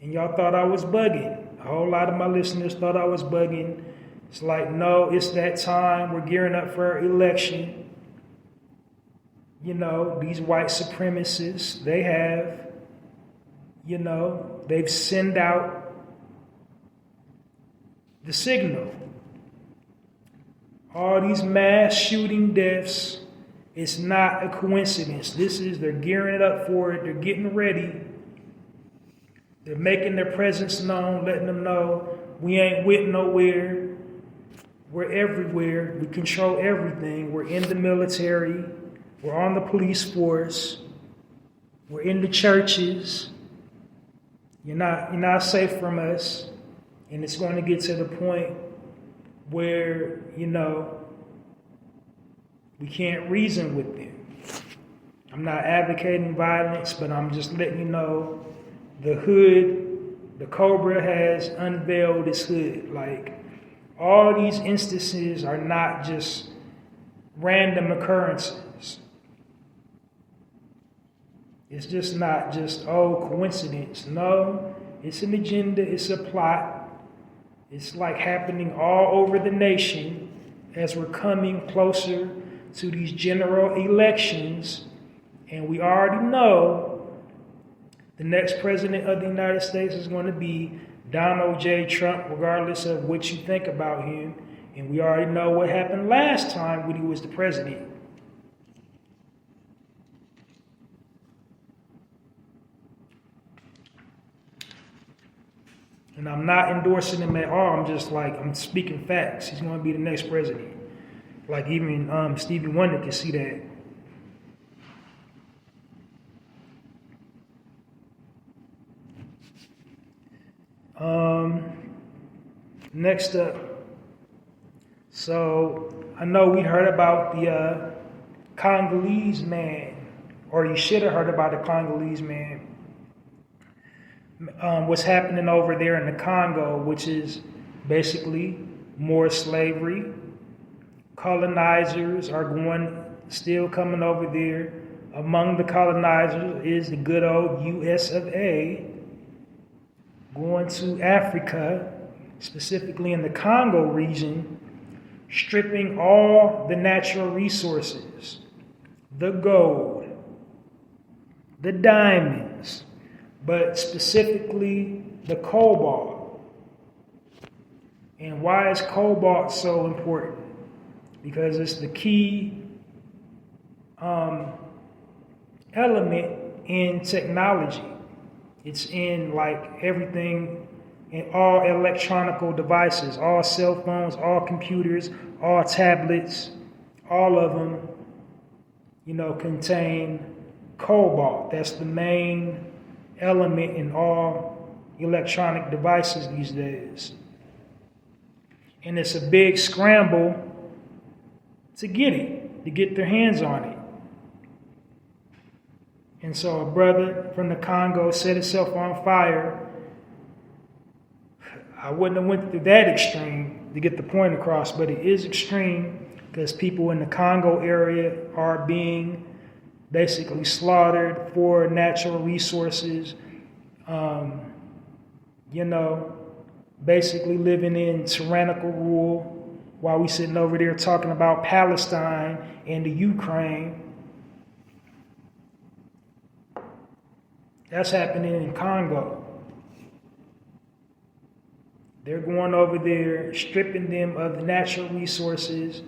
And y'all thought I was bugging. A whole lot of my listeners thought I was bugging. It's like, no, it's that time. We're gearing up for our election. You know, these white supremacists, they have, you know, they've sent out the signal. All these mass shooting deaths, it's not a coincidence. They're gearing it up for it. They're getting ready. They're making their presence known, letting them know we ain't with nowhere. We're everywhere. We control everything. We're in the military. We're on the police force. We're in the churches. You're not safe from us. And it's going to get to the point where, you know, we can't reason with them. I'm not advocating violence, but I'm just letting you know the hood, the Cobra has unveiled its hood. Like, all these instances are not just random occurrences. It's just not just, coincidence. No, it's an agenda, it's a plot. It's like happening all over the nation as we're coming closer to these general elections. And we already know the next president of the United States is going to be Donald J. Trump, regardless of what you think about him. And we already know what happened last time when he was the president. And I'm not endorsing him at all. I'm speaking facts. He's going to be the next president. Like even Stevie Wonder can see that. Next up. So I know we heard about the Congolese man, or you should have heard about the Congolese man. What's happening over there in the Congo, which is basically more slavery. Colonizers are still coming over there. Among the colonizers is the good old US of A, going to Africa, specifically in the Congo region, stripping all the natural resources, the gold, the diamonds, but specifically the cobalt. And why is cobalt so important? Because it's the key element in technology. It's in like everything, in all electronic devices, all cell phones, all computers, all tablets, all of them, you know, contain cobalt. That's the main element in all electronic devices these days. And it's a big scramble to get their hands on it. And so a brother from the Congo set himself on fire. I wouldn't have went through that extreme to get the point across, but it is extreme because people in the Congo area are being basically slaughtered for natural resources, basically living in tyrannical rule while we sitting over there talking about Palestine and the Ukraine. That's happening in Congo. They're going over there, stripping them of the natural resources,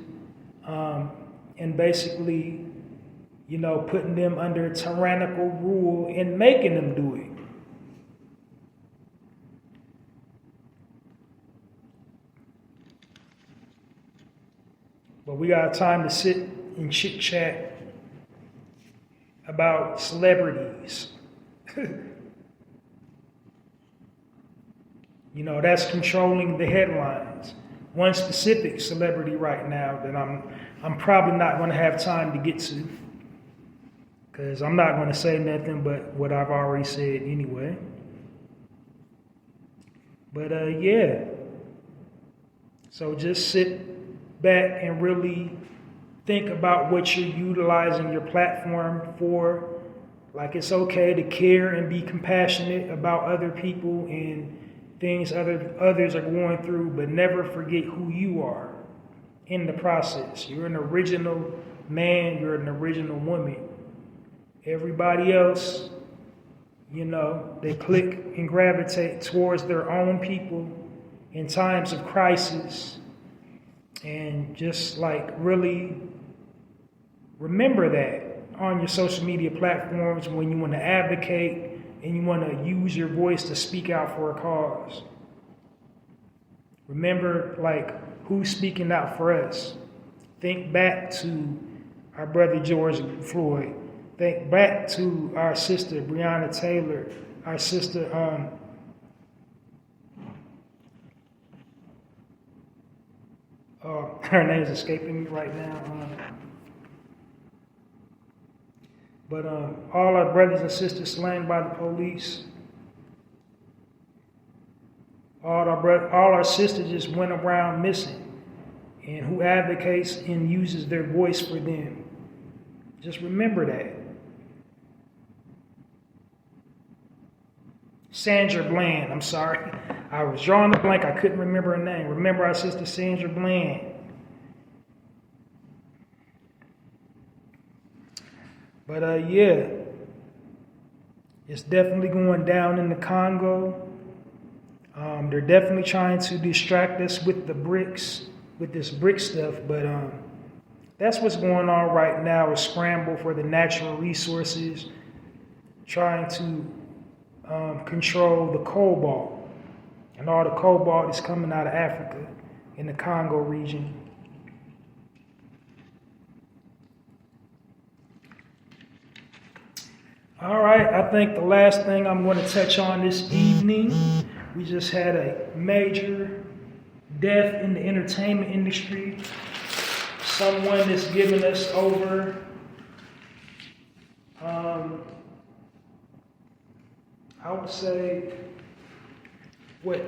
and basically, putting them under tyrannical rule and making them do it. But we got time to sit and chit chat about celebrities. That's controlling the headlines. One specific celebrity right now that I'm probably not going to have time to get to, because I'm not going to say nothing but what I've already said anyway. But yeah. So just sit back and really think about what you're utilizing your platform for. Like, it's okay to care and be compassionate about other people and things others are going through, but never forget who you are in the process. You're an original man, you're an original woman. Everybody else, they click and gravitate towards their own people in times of crisis. And just really remember that on your social media platforms when you want to advocate and you want to use your voice to speak out for a cause. Remember, who's speaking out for us. Think back to our brother George Floyd. Think back to our sister Breonna Taylor, our sister her name's escaping me right now. But all our brothers and sisters slain by the police, all our sisters just went around missing, and who advocates and uses their voice for them. Just remember that. Sandra Bland, I'm sorry. I was drawing a blank. I couldn't remember her name. Remember our sister Sandra Bland. But it's definitely going down in the Congo. They're definitely trying to distract us with this brick stuff. But that's what's going on right now, a scramble for the natural resources, trying to control the cobalt. And all the cobalt is coming out of Africa in the Congo region. All right, I think the last thing I'm going to touch on this evening, we just had a major death in the entertainment industry. Someone that's given us over I would say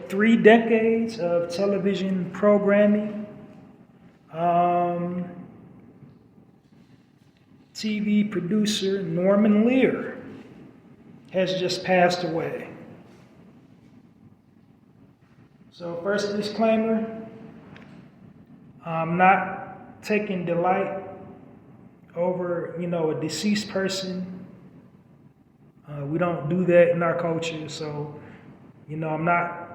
3 decades of television programming. TV producer Norman Lear has just passed away. So first disclaimer, I'm not taking delight over, a deceased person. We don't do that in our culture. So, I'm not,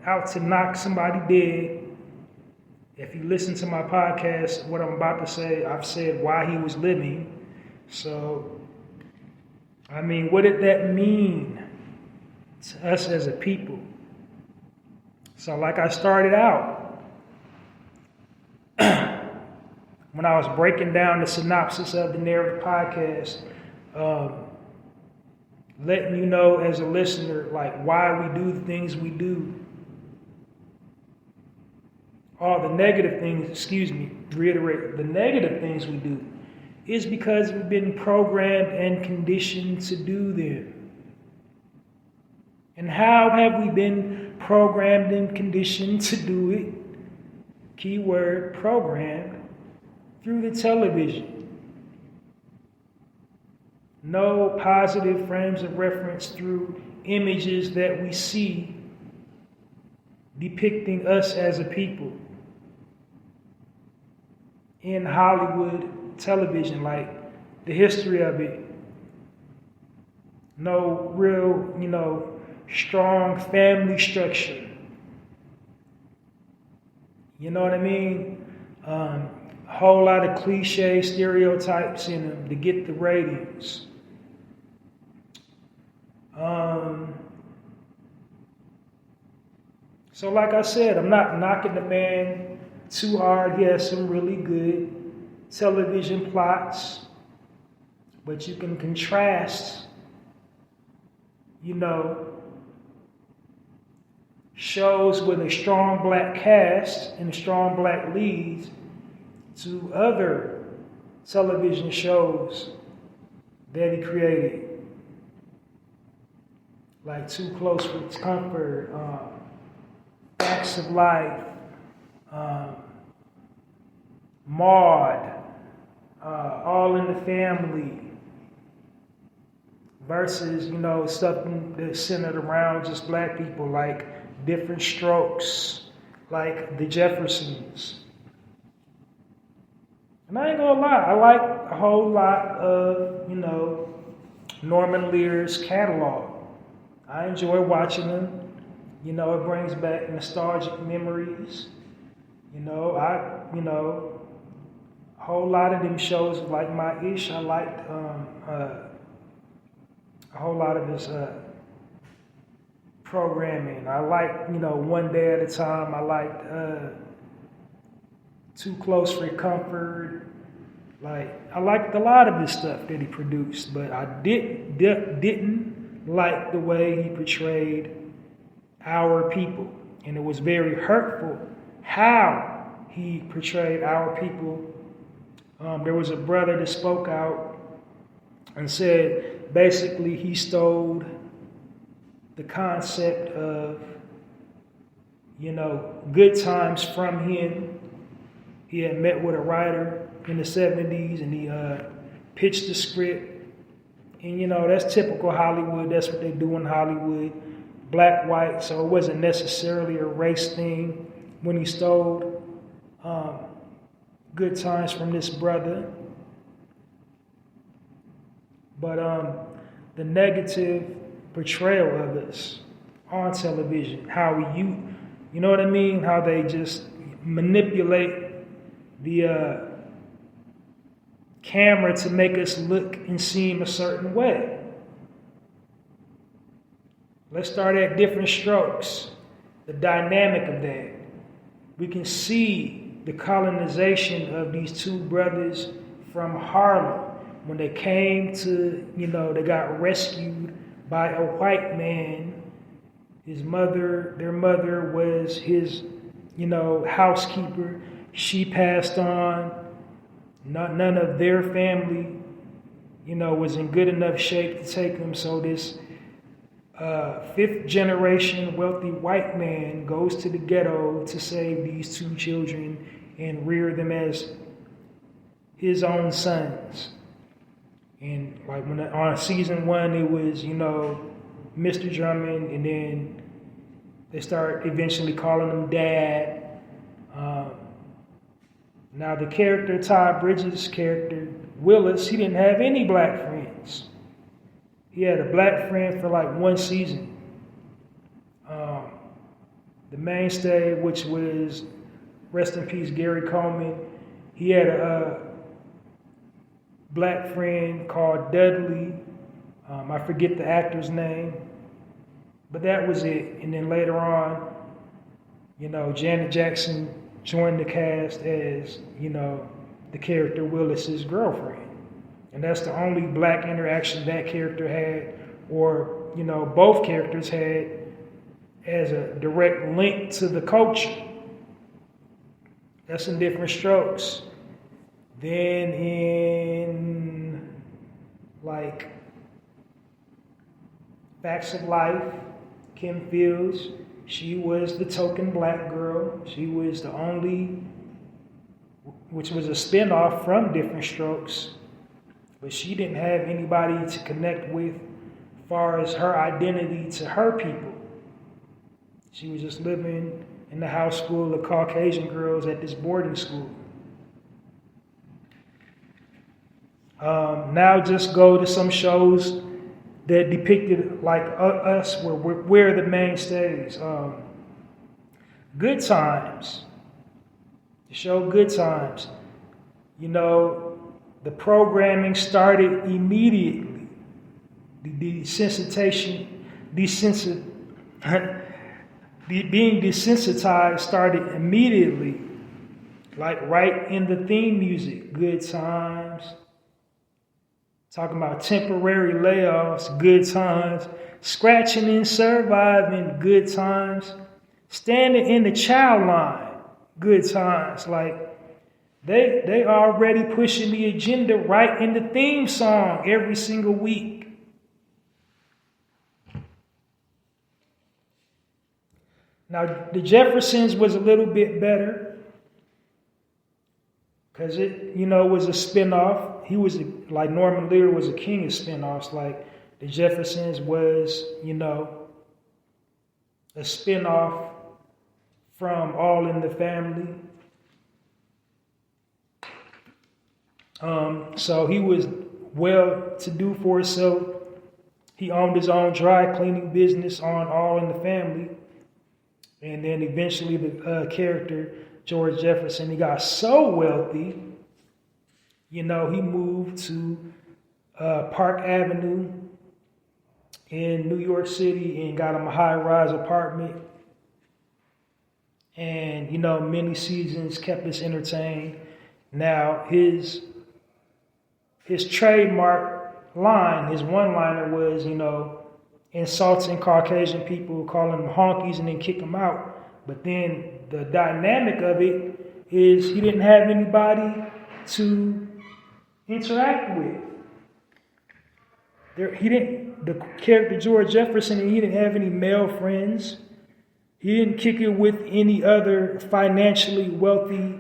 out to knock somebody dead. If you listen to my podcast, what I'm about to say, I've said why he was living. So, what did that mean to us as a people? So like I started out, when I was breaking down the synopsis of the Narrative podcast, letting you know as a listener, why we do the things we do. All the negative things, reiterate, the negative things we do is because we've been programmed and conditioned to do them. And how have we been programmed and conditioned to do it? Keyword, programmed, through the television. No positive frames of reference through images that we see depicting us as a people. In Hollywood television, the history of it. No real, strong family structure. You know what I mean? A whole lot of cliche stereotypes in them to get the ratings. So like I said, I'm not knocking the man too hard. He has some really good television plots, but you can contrast, shows with a strong black cast and strong black leads to other television shows that he created, like Too Close for Comfort, Facts of Life, Maud, All in the Family, versus, something that's centered around just black people, like Different Strokes, like The Jeffersons. And I ain't gonna lie, I like a whole lot of, Norman Lear's catalog. I enjoy watching them. It brings back nostalgic memories. A whole lot of them shows like my ish. I liked a whole lot of his programming. I liked, One Day at a Time. I liked Too Close for Comfort. I liked a lot of his stuff that he produced, but I didn't like the way he portrayed our people. And it was very hurtful how he portrayed our people. There was a brother that spoke out and said basically he stole the concept of, good times from him. He had met with a writer in the 70s and he pitched the script. And, that's typical Hollywood. That's what they do in Hollywood. Black, white. So it wasn't necessarily a race thing when he stole good times from this brother. But the negative portrayal of us on television, how you know what I mean? How they just manipulate the camera to make us look and seem a certain way. Let's start at Different Strokes. The dynamic of that. We can see the colonization of these two brothers from Harlem when they came to, they got rescued by a white man. Their mother was his, housekeeper. She passed on. None of their family, was in good enough shape to take them. So this fifth generation wealthy white man goes to the ghetto to save these two children and rear them as his own sons. And on season 1, it was, Mr. Drummond, and then they start eventually calling him Dad. Now the character, Todd Bridges' character, Willis, he didn't have any black friends. He had a black friend for 1 season. The mainstay, which was, rest in peace, Gary Coleman, he had a black friend called Dudley. I forget the actor's name. But that was it. And then later on, Janet Jackson joined the cast as, the character Willis's girlfriend. And that's the only black interaction that character had, or, both characters had as a direct link to the culture. That's in Different Strokes. Then in, Facts of Life, Kim Fields, she was the token black girl. She was the only, which was a spinoff from Different Strokes, but she didn't have anybody to connect with as far as her identity to her people. She was just living in the house full of Caucasian girls at this boarding school. Now just go to some shows that depicted us, where we're the mainstays. Good Times. The show Good Times. The programming started immediately. Being desensitized started immediately. Right in the theme music. Good Times. Talking about temporary layoffs, Good Times. Scratching and surviving, Good Times. Standing in the child line, Good Times. They already pushing the agenda right in the theme song every single week. Now, the Jeffersons was a little bit better, because it was a spinoff. He was like Norman Lear was a king of spinoffs. Like the Jeffersons was, a spinoff from All in the Family. So he was well-to-do for himself. He owned his own dry cleaning business on All in the Family. And then eventually the character, George Jefferson, he got so wealthy, he moved to Park Avenue in New York City and got him a high-rise apartment. And, many seasons kept us entertained. Now, his trademark line, his one-liner was, insulting Caucasian people, calling them honkies, and then kick them out. But then the dynamic of it is he didn't have anybody to interact with. The character George Jefferson, he didn't have any male friends. He didn't kick it with any other financially wealthy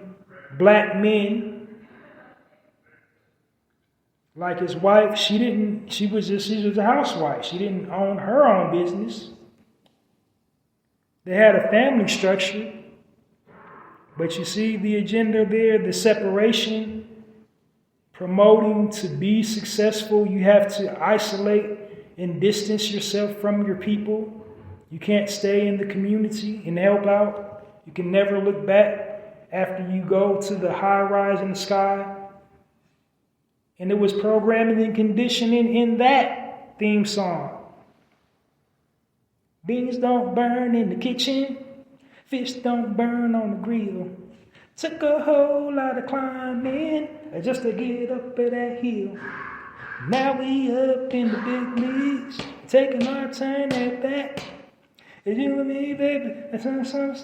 black men. Like his wife, she was a housewife. She didn't own her own business. They had a family structure. But you see the agenda there, the separation, promoting to be successful, you have to isolate and distance yourself from your people. You can't stay in the community and help out. You can never look back after you go to the high rise in the sky. And it was programming and conditioning in that theme song. Beans don't burn in the kitchen. Fish don't burn on the grill. Took a whole lot of climbing just to get up at that hill. Now we up in the big leagues, taking our turn at bat. It's you and me, baby, and some,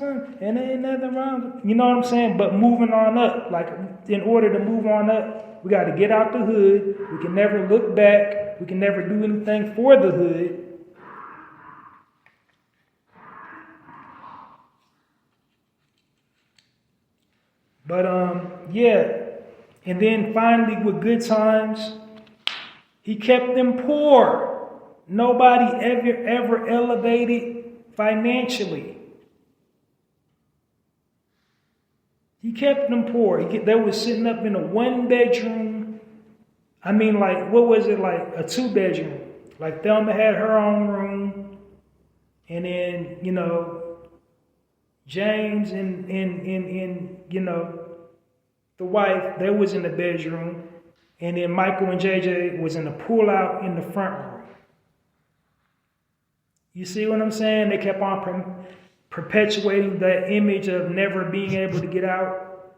and ain't nothing wrong. You know what I'm saying? But moving on up, like in order to move on up, we got to get out the hood. We can never look back. We can never do anything for the hood. But and then finally with Good Times, he kept them poor. Nobody ever elevated financially. He kept them poor. They were sitting up in a 1-bedroom. I mean, like, what was it, like a 2-bedroom? Like Thelma had her own room, and then James and the wife, they was in the bedroom, and then Michael and JJ was in the pull-out in the front room. You see what I'm saying? They kept on perpetuating that image of never being able to get out.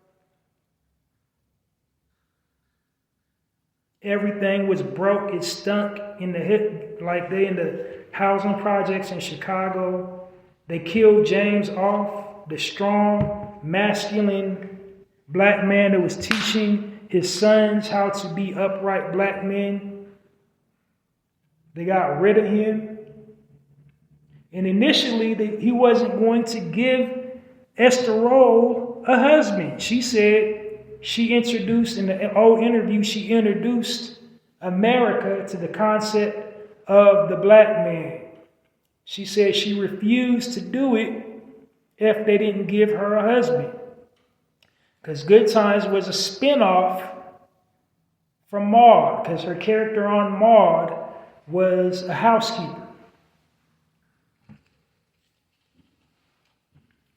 Everything was broke. It stunk in the hip, like they in the housing projects in Chicago. They killed James off, the strong, masculine black man that was teaching his sons how to be upright black men. They got rid of him. And initially, he wasn't going to give Esther Roll a husband. She said she introduced, in the old interview, she introduced America to the concept of the black man. She said she refused to do it if they didn't give her a husband. Because Good Times was a spinoff from Maude, because her character on Maude was a housekeeper.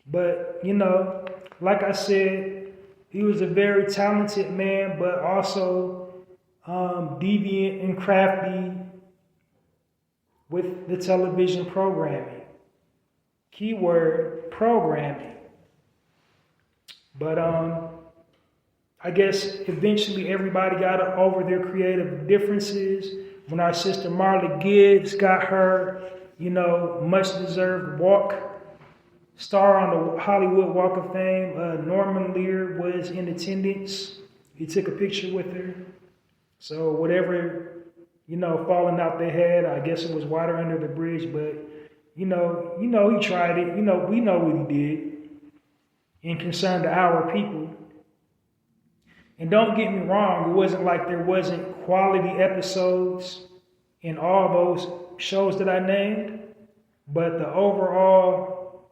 But, like I said, he was a very talented man, but also deviant and crafty with the television programming. Keyword, programming. But I guess eventually everybody got over their creative differences. When our sister Marla Gibbs got her, much-deserved star on the Hollywood Walk of Fame, Norman Lear was in attendance. He took a picture with her. So whatever, falling out they had, I guess it was water under the bridge, but, he tried it. We know what he did in concern to our people. And don't get me wrong, it wasn't like there wasn't quality episodes in all those shows that I named, but the overall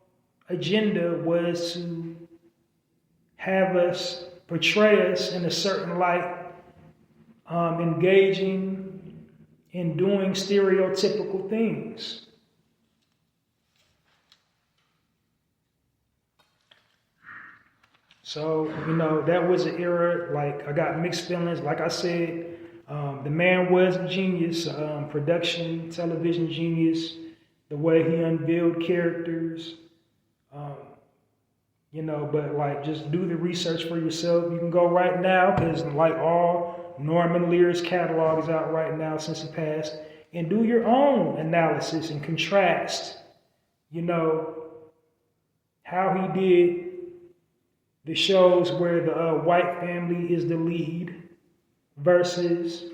agenda was to have us portray us in a certain light, engaging in doing stereotypical things. So, that was an era, like, I got mixed feelings. Like I said, the man was a genius, production, television genius, the way he unveiled characters, but like, just do the research for yourself. You can go right now, because like all Norman Lear's catalog is out right now since he passed, and do your own analysis and contrast, how he did the shows where the white family is the lead versus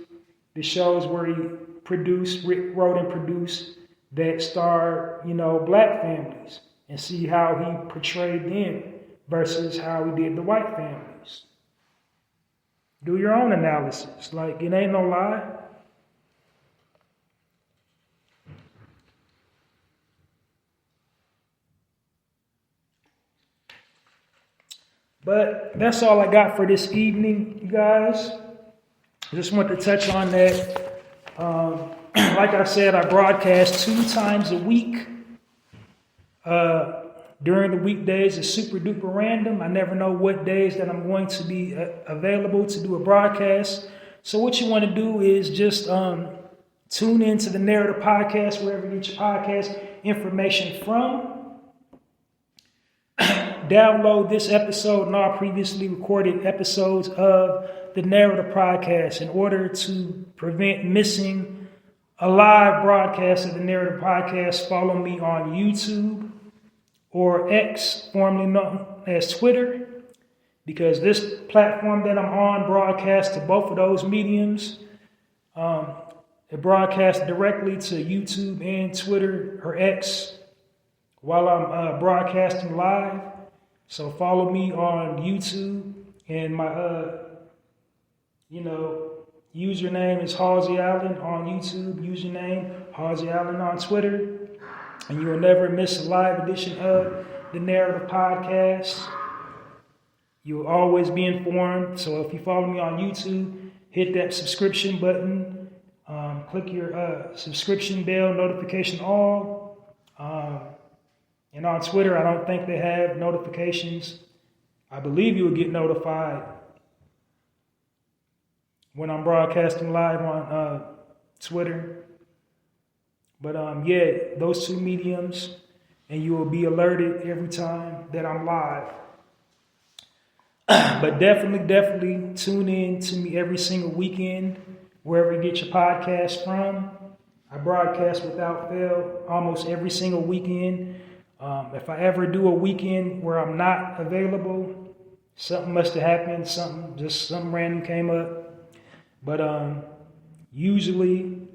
the shows where he wrote and produced that starred, black families, and see how he portrayed them versus how he did the white families. Do your own analysis. Like, it ain't no lie. But that's all I got for this evening, you guys. Just want to touch on that. Like I said, I broadcast 2 times a week. During the weekdays, it's super duper random. I never know what days that I'm going to be available to do a broadcast. So what you want to do is just tune into the Narrator podcast, wherever you get your podcast information from. Download this episode and all previously recorded episodes of the Narrator podcast in order to prevent missing a live broadcast of the Narrator podcast. Follow me on YouTube or X, formerly known as Twitter, because this platform that I'm on broadcasts to both of those mediums. It broadcasts directly to YouTube and Twitter or X while I'm broadcasting live. So follow me on YouTube, and my username is Halsey Allen on YouTube, username Halsey Allen on Twitter, and you will never miss a live edition of the Narrative Podcast. You will always be informed. So if you follow me on YouTube, hit that subscription button, click your subscription bell, notification all. And on Twitter, I don't think they have notifications. I believe you will get notified when I'm broadcasting live on Twitter. But those 2 mediums, and you will be alerted every time that I'm live. But definitely tune in to me every single weekend, wherever you get your podcast from. I broadcast without fail almost every single weekend. If I ever do a weekend where I'm not available, something must have happened, something random came up. But usually,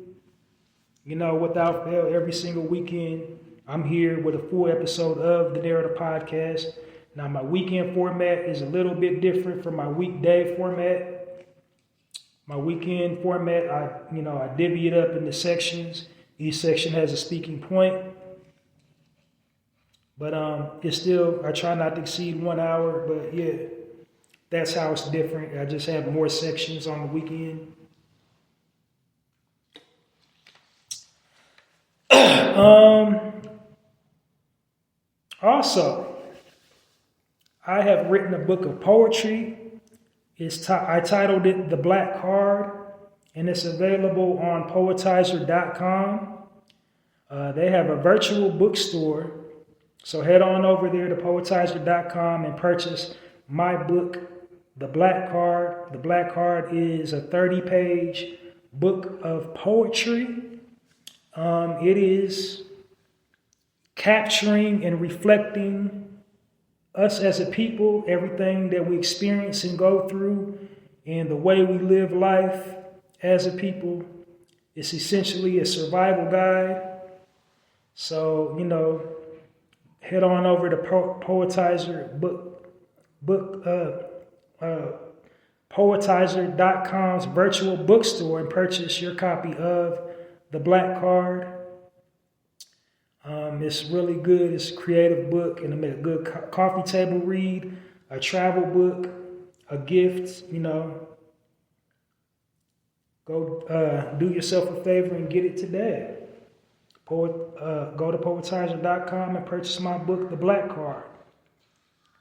without fail, every single weekend, I'm here with a full episode of the Narrator Podcast. Now, my weekend format is a little bit different from my weekday format. My weekend format, I divvy it up into sections. Each section has a speaking point. But it's still, I try not to exceed 1 hour, but yeah, that's how it's different. I just have more sections on the weekend. Also, I have written a book of poetry. I titled it The Black Card, and it's available on poetizer.com. They have a virtual bookstore. So head on over there to poetizer.com and purchase my book, The Black Card. The Black Card is a 30-page book of poetry. It is capturing and reflecting us as a people, everything that we experience and go through, and the way we live life as a people. It's essentially a survival guide. So, head on over to Poetizer Poetizer.com's virtual bookstore and purchase your copy of The Black Card. It's really good. It's a creative book and a good coffee table read, a travel book, a gift, Go do yourself a favor and get it today. Go to poetizer.com and purchase my book, The Black Card.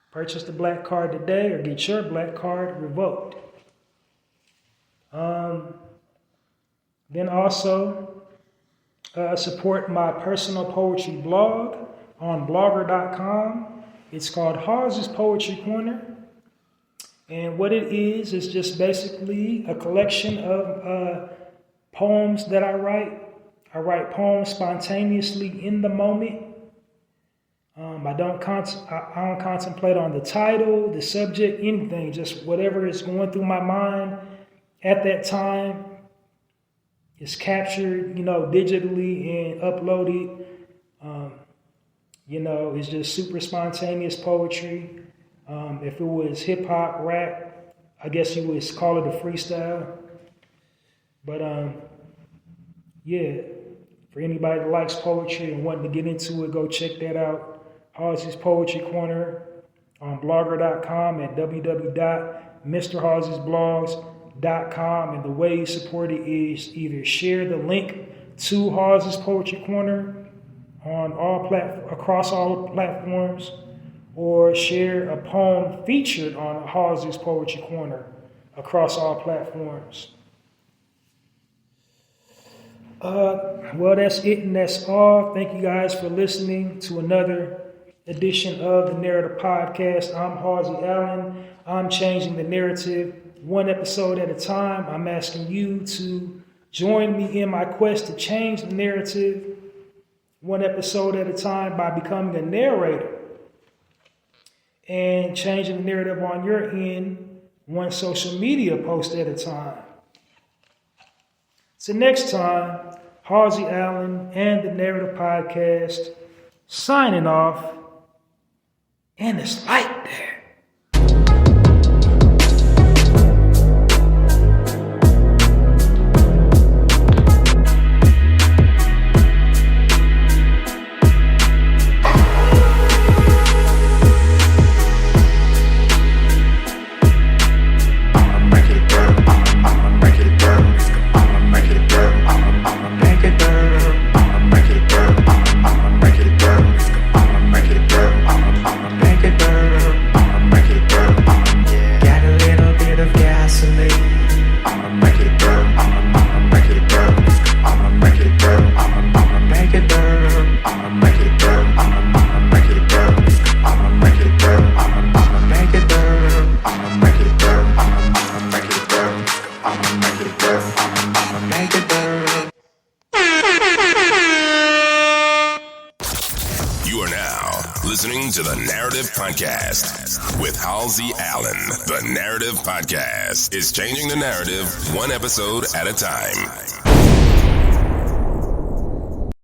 Purchase The Black Card today or get your Black Card revoked. Then also support my personal poetry blog on blogger.com. It's called Hallzies Poetry Corner. And what it is just basically a collection of poems that I write. I write poems spontaneously in the moment. I don't contemplate on the title, the subject, anything. Just whatever is going through my mind at that time is captured, digitally and uploaded. It's just super spontaneous poetry. If it was hip hop, rap, I guess you would call it a freestyle. But for anybody that likes poetry and wanting to get into it, go check that out. Hallzies Poetry Corner on blogger.com at www.mrhallziesblogs.com. And the way you support it is either share the link to Hallzies Poetry Corner on across all platforms, or share a poem featured on Hallzies Poetry Corner across all platforms. That's it and that's all. Thank you guys for listening to another edition of the Narrator Podcast. I'm Halsey Allen. I'm changing the narrative one episode at a time. I'm asking you to join me in my quest to change the narrative one episode at a time by becoming a narrator and changing the narrative on your end one social media post at a time. So next time, Halsey Allen and the Narrative Podcast signing off, and it's like that. Listening to the Narrative Podcast with Halsey Allen. The Narrative Podcast is changing the narrative one episode at a time.